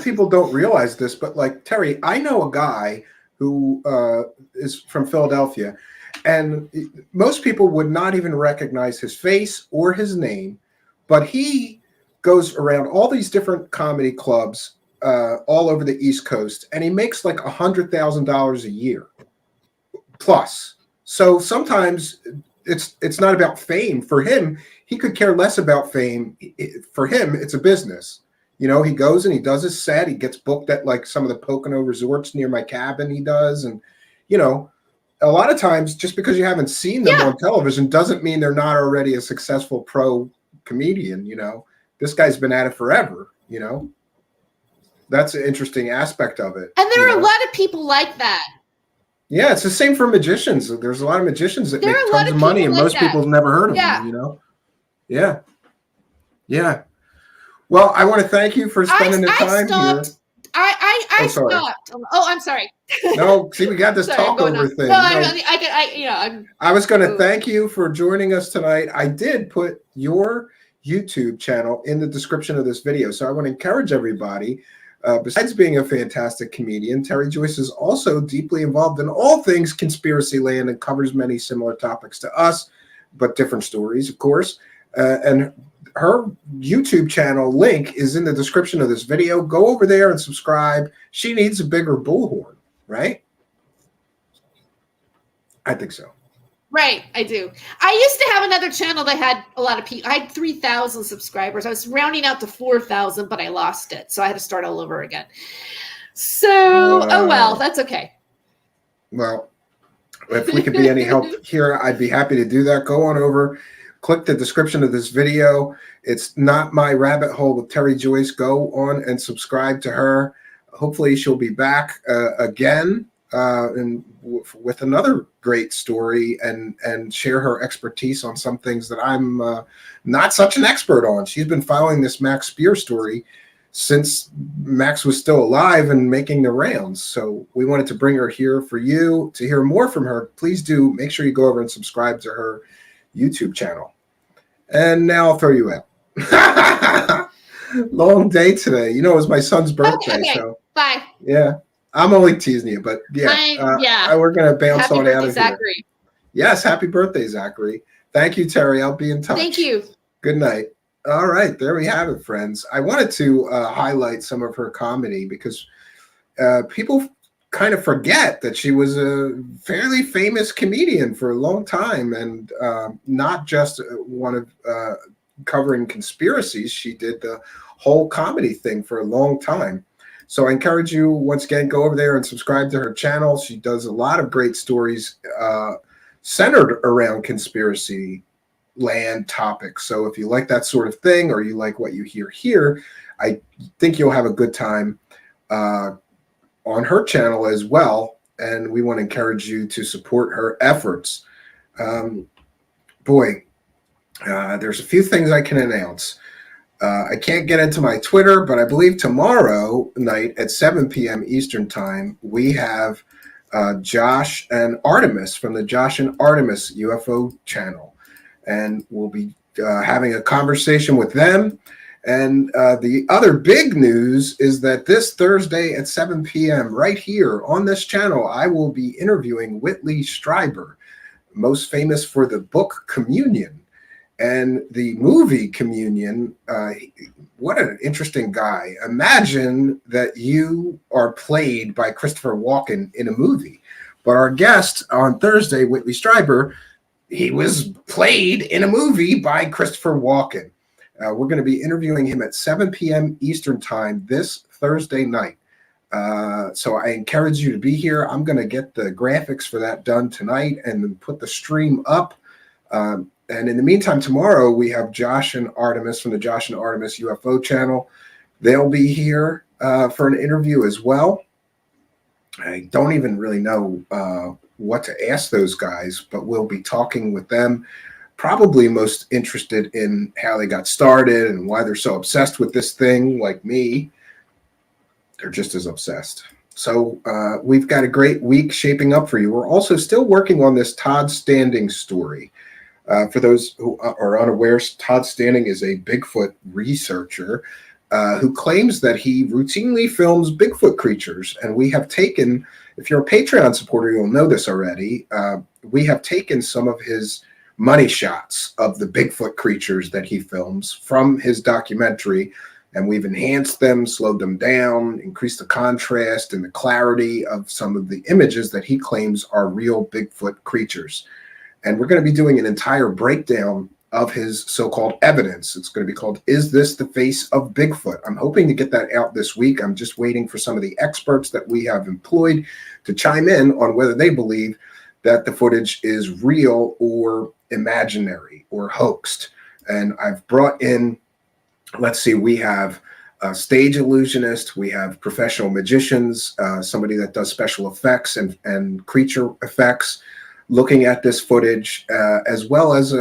Speaker 1: people don't realize this, but, like, Terry, I know a guy who is from Philadelphia, and most people would not even recognize his face or his name, but he goes around all these different comedy clubs all over the East Coast, and he makes like $100,000 a year plus. So sometimes it's not about fame for him. He could care less about fame. For him, it's a business. He goes and he does his set. He gets booked at, like, some of the Pocono resorts near my cabin. He does, and a lot of times, just because you haven't seen them on television doesn't mean they're not already a successful pro comedian. This guy's been at it forever. That's an interesting aspect of it.
Speaker 2: And there are a lot of people like that.
Speaker 1: Yeah, it's the same for magicians. There's a lot of magicians that make tons of money, and most people have never heard of them, Yeah. Yeah. Well, I want to thank you for spending the time here.
Speaker 2: I stopped. Oh, I'm sorry.
Speaker 1: No, see, we got this talkover thing.
Speaker 2: No,
Speaker 1: I was going to thank you for joining us tonight. I did put your YouTube channel in the description of this video, so I want to encourage everybody. Besides being a fantastic comedian, Tere Joyce is also deeply involved in all things conspiracy land and covers many similar topics to us, but different stories, of course. And her YouTube channel link is in the description of this video. Go over there and subscribe. She needs a bigger bullhorn, right? I think so.
Speaker 2: Right, I do. I used to have another channel that had a lot of people. I had 3,000 subscribers. I was rounding out to 4,000, but I lost it. So I had to start all over again. So, oh well, that's okay.
Speaker 1: Well, if we could be any help here, I'd be happy to do that. Go on over, click the description of this video. It's Not My Rabbit Hole with Tere Joyce. Go on and subscribe to her. Hopefully she'll be back again. And with another great story and share her expertise on some things that I'm not such an expert on. She's been following this Max Spiers story since Max was still alive and making the rounds. So we wanted to bring her here for you to hear more from her. Please do make sure you go over and subscribe to her YouTube channel. And now I'll throw you out. Long day today. It was my son's birthday.
Speaker 2: Okay.
Speaker 1: So
Speaker 2: bye.
Speaker 1: Yeah. I'm only teasing you, but we're going to bounce
Speaker 2: happy
Speaker 1: on
Speaker 2: birthday,
Speaker 1: out of
Speaker 2: Zachary.
Speaker 1: Here. Yes, happy birthday, Zachary. Thank you, Terry. I'll be in touch.
Speaker 2: Thank you.
Speaker 1: Good night. All right, there we have it, friends. I wanted to highlight some of her comedy because people kind of forget that she was a fairly famous comedian for a long time, and not just one of covering conspiracies. She did the whole comedy thing for a long time. So I encourage you, once again, go over there and subscribe to her channel. She does a lot of great stories centered around conspiracy land topics. So if you like that sort of thing, or you like what you hear here, I think you'll have a good time on her channel as well. And we want to encourage you to support her efforts. There's a few things I can announce. I can't get into my Twitter, but I believe tomorrow night at 7 p.m. Eastern time, we have Josh and Artemis from the Josh and Artemis UFO channel. And we'll be having a conversation with them. And the other big news is that this Thursday at 7 p.m. right here on this channel, I will be interviewing Whitley Strieber, most famous for the book Communion and the movie Communion. What an interesting guy. Imagine that you are played by Christopher Walken in a movie. But our guest on Thursday, Whitley Strieber, he was played in a movie by Christopher Walken. We're going to be interviewing him at 7 p.m. Eastern time this Thursday night. So I encourage you to be here. I'm going to get the graphics for that done tonight and then put the stream up. And in the meantime, tomorrow we have Josh and Artemis from the Josh and Artemis UFO channel. They'll be here for an interview as well. I don't even really know what to ask those guys, but we'll be talking with them. Probably most interested in how they got started and why they're so obsessed with this thing. Like me, they're just as obsessed. So we've got a great week shaping up for you. We're also still working on this Todd Standing story. For those who are unaware, Todd Standing is a Bigfoot researcher who claims that he routinely films Bigfoot creatures. And we have taken, if you're a Patreon supporter, you'll know this already, we have taken some of his money shots of the Bigfoot creatures that he films from his documentary, and we've enhanced them, slowed them down, increased the contrast and the clarity of some of the images that he claims are real Bigfoot creatures. And we're going to be doing an entire breakdown of his so-called evidence. It's going to be called, Is This the Face of Bigfoot? I'm hoping to get that out this week. I'm just waiting for some of the experts that we have employed to chime in on whether they believe that the footage is real or imaginary or hoaxed. And I've brought in, let's see, we have a stage illusionist, we have professional magicians, somebody that does special effects and creature effects, looking at this footage, as well as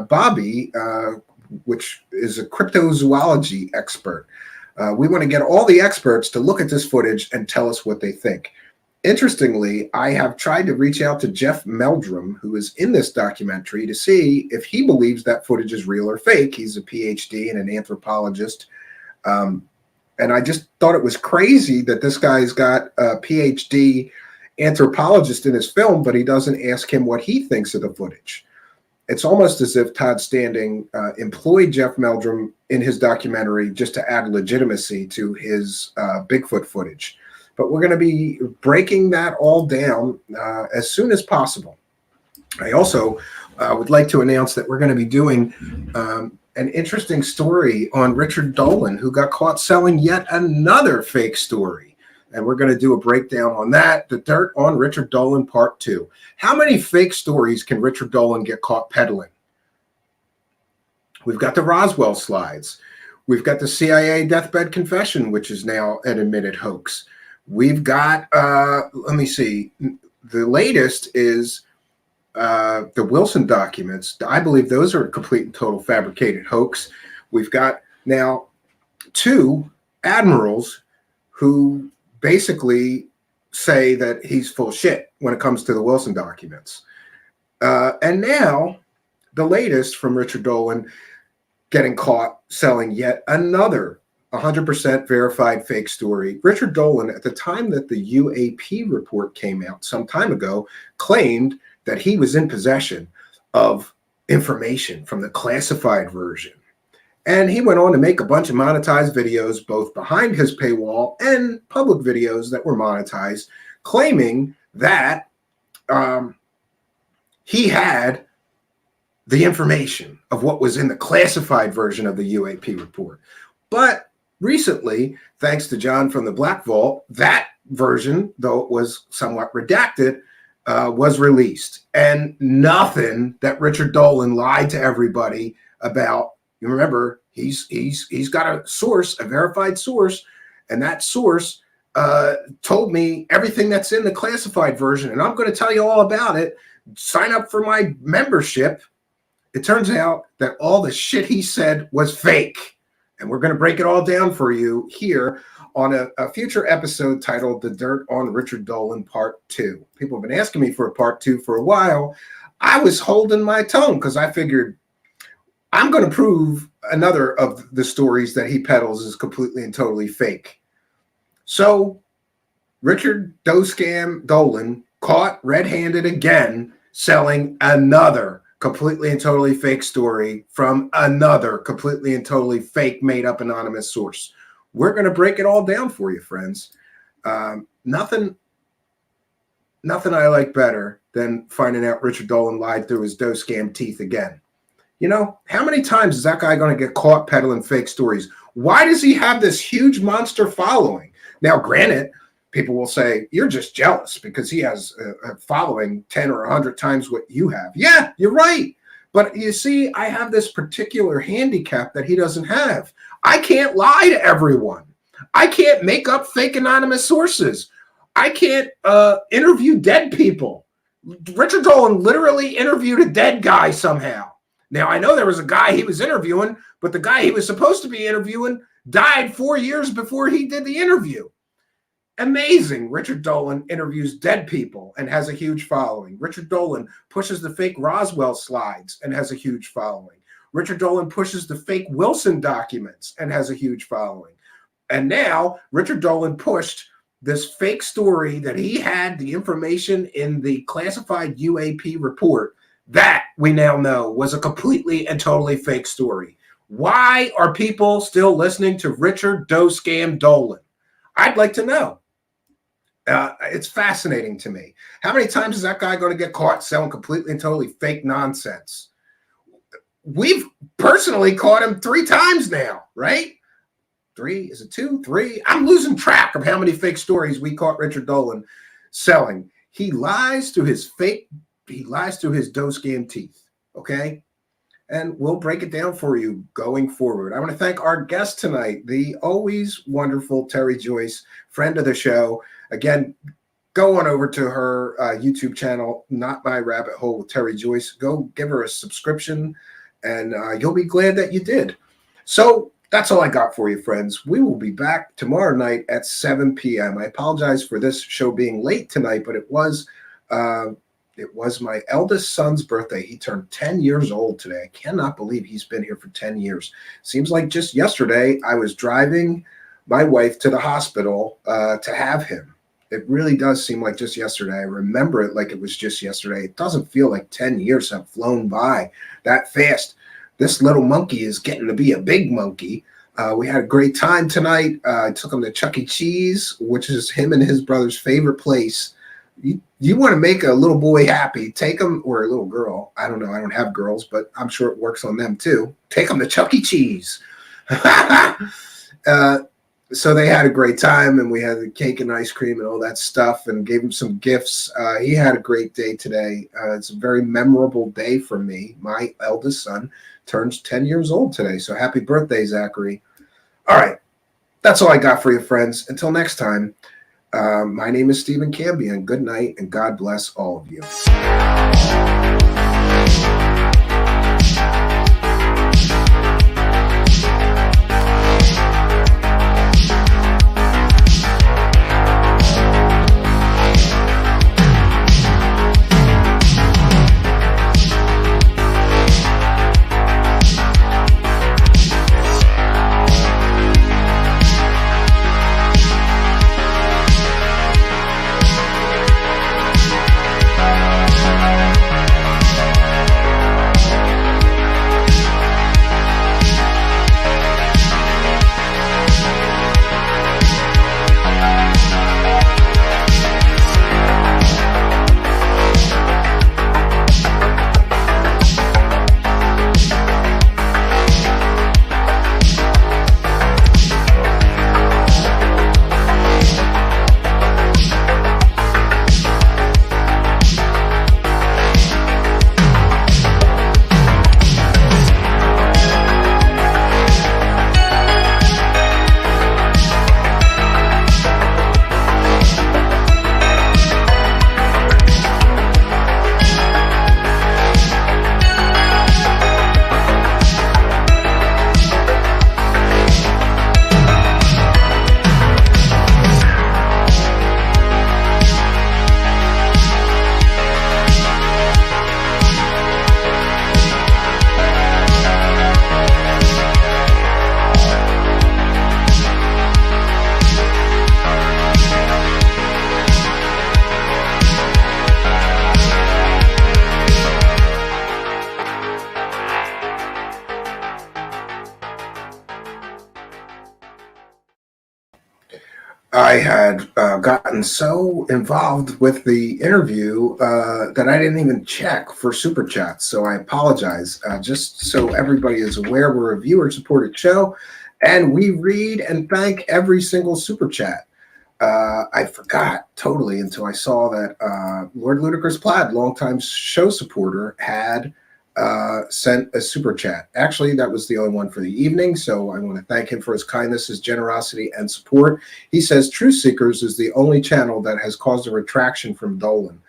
Speaker 1: Bobby, which is a cryptozoology expert. We want to get all the experts to look at this footage and tell us what they think. Interestingly, I have tried to reach out to Jeff Meldrum, who is in this documentary, to see if he believes that footage is real or fake. He's a PhD and an anthropologist. And I just thought it was crazy that this guy's got a PhD anthropologist in his film, but he doesn't ask him what he thinks of the footage. It's almost as if Todd Standing employed Jeff Meldrum in his documentary just to add legitimacy to his Bigfoot footage. But we're going to be breaking that all down as soon as possible. I also would like to announce that we're going to be doing an interesting story on Richard Dolan, who got caught selling yet another fake story. And we're going to do a breakdown on that, the dirt on Richard Dolan Part 2. How many fake stories can Richard Dolan get caught peddling? We've got the Roswell slides. We've got the CIA deathbed confession, which is now an admitted hoax. We've got, let me see, the latest is the Wilson documents. I believe those are a complete and total fabricated hoax. We've got now 2 admirals who basically say that he's full of shit when it comes to the Wilson documents. And now the latest from Richard Dolan getting caught selling yet another 100% verified fake story. Richard Dolan, at the time that the UAP report came out some time ago, claimed that he was in possession of information from the classified version. And he went on to make a bunch of monetized videos, both behind his paywall and public videos that were monetized, claiming that he had the information of what was in the classified version of the UAP report. But recently, thanks to John from the Black Vault, that version, though it was somewhat redacted, was released. And nothing that Richard Dolan lied to everybody about. You remember, he's got a source, a verified source, and that source told me everything that's in the classified version, and I'm going to tell you all about it. Sign up for my membership. It turns out that all the shit he said was fake, and we're going to break it all down for you here on a future episode titled The Dirt on Richard Dolan Part 2. People have been asking me for a Part 2 for a while. I was holding my tongue because I figured I'm going to prove another of the stories that he peddles is completely and totally fake. So Richard Dolan caught red-handed again selling another completely and totally fake story from another completely and totally fake made-up anonymous source. We're going to break it all down for you, friends. Nothing I like better than finding out Richard Dolan lied through his dough scam teeth again. You know, how many times is that guy going to get caught peddling fake stories? Why does he have this huge monster following? Now, granted, people will say, you're just jealous because he has a following 10 or 100 times what you have. Yeah, you're right. But you see, I have this particular handicap that he doesn't have. I can't lie to everyone. I can't make up fake anonymous sources. I can't interview dead people. Richard Dolan literally interviewed a dead guy somehow. Now, I know there was a guy he was interviewing, but the guy he was supposed to be interviewing died 4 years before he did the interview. Amazing. Richard Dolan interviews dead people and has a huge following. Richard Dolan pushes the fake Roswell slides and has a huge following. Richard Dolan pushes the fake Wilson documents and has a huge following. And now Richard Dolan pushed this fake story that he had the information in the classified UAP report that we now know was a completely and totally fake story. Why are people still listening to Richard Doe Scam Dolan? I'd like to know. It's fascinating to me. How many times is that guy going to get caught selling completely and totally fake nonsense? We've personally caught him 3 times now, right? 3? Is it 2? 3? I'm losing track of how many fake stories we caught Richard Dolan selling. He lies through his dough scam teeth, okay? And we'll break it down for you going forward. I want to thank our guest tonight, the always wonderful Tere Joyce, friend of the show. Again, go on over to her YouTube channel, Not My Rabbit Hole with Tere Joyce. Go give her a subscription, and you'll be glad that you did. So that's all I got for you, friends. We will be back tomorrow night at 7 p.m. I apologize for this show being late tonight, but it was my eldest son's birthday. He turned 10 years old today. I cannot believe he's been here for 10 years. Seems like just yesterday I was driving my wife to the hospital to have him. It really does seem like just yesterday. I remember it like it was just yesterday. It doesn't feel like 10 years have flown by that fast. This little monkey is getting to be a big monkey. We had a great time tonight. I took him to Chuck E. Cheese, which is him and his brother's favorite place. You want to make a little boy happy, take him, or a little girl. I don't know. I don't have girls, but I'm sure it works on them too. Take them to Chuck E. Cheese. So they had a great time, and we had the cake and ice cream and all that stuff, and gave him some gifts. He had a great day today. It's a very memorable day for me. My eldest son turns 10 years old today. So happy birthday, Zachary. All right. That's all I got for you, friends. Until next time. My name is Stephen Cambion. Good night, and God bless all of you. I had gotten so involved with the interview that I didn't even check for super chats. So I apologize. Just so everybody is aware, we're a viewer-supported show, and we read and thank every single super chat. I forgot totally until I saw that Lord Ludicrous Plaid, longtime show supporter, had sent a super chat. Actually, that was the only one for the evening, so I want to thank him for his kindness, his generosity, and support. He says, Truthseekers is the only channel that has caused a retraction from Dolan.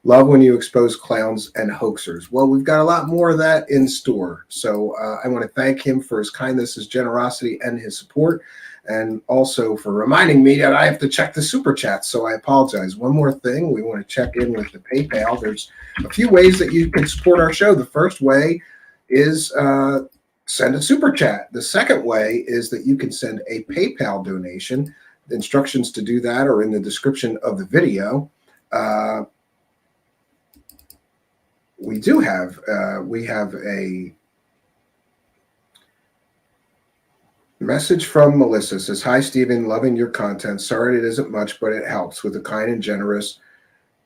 Speaker 1: Love when you expose clowns and hoaxers. Well, we've got a lot more of that in store. So I want to thank him for his kindness, his generosity, and his support, and also for reminding me that I have to check the super chat. So I apologize. One more thing, we want to check in with the PayPal. There's a few ways that you can support our show. The first way is send a super chat. The second way is that you can send a PayPal donation. The instructions to do that are in the description of the video. We have a message from Melissa. Says, hi, Stephen, loving your content. Sorry it isn't much, but it helps with a kind and generous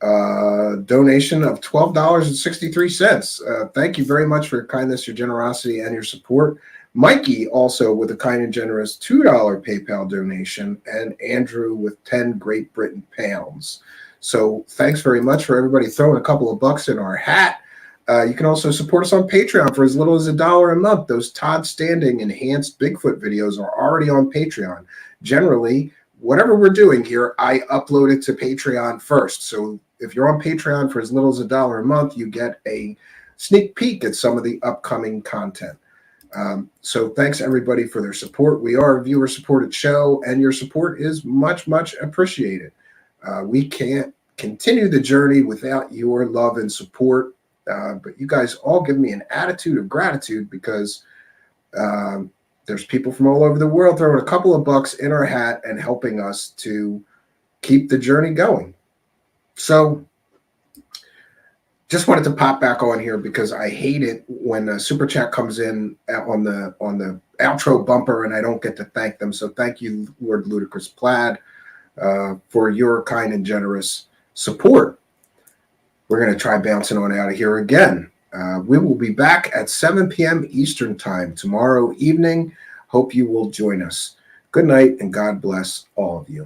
Speaker 1: donation of $12.63. Thank you very much for your kindness, your generosity, and your support. Mikey also with a kind and generous $2 PayPal donation, and Andrew with 10 Great Britain pounds. So thanks very much for everybody throwing a couple of bucks in our hat. You can also support us on Patreon for as little as $1 a month. Those Todd Standing enhanced Bigfoot videos are already on Patreon. Generally, whatever we're doing here, I upload it to Patreon first. So if you're on Patreon for as little as $1 a month, you get a sneak peek at some of the upcoming content. So thanks everybody for their support. We are a viewer-supported show, and your support is much, much appreciated. We can't continue the journey without your love and support. But you guys all give me an attitude of gratitude because there's people from all over the world throwing a couple of bucks in our hat and helping us to keep the journey going. So just wanted to pop back on here because I hate it when a super chat comes in on the outro bumper and I don't get to thank them. So thank you, Lord Ludicrous Plaid, for your kind and generous support. We're going to try bouncing on out of here again. We will be back at 7 p.m. Eastern Time tomorrow evening. Hope you will join us. Good night, and God bless all of you.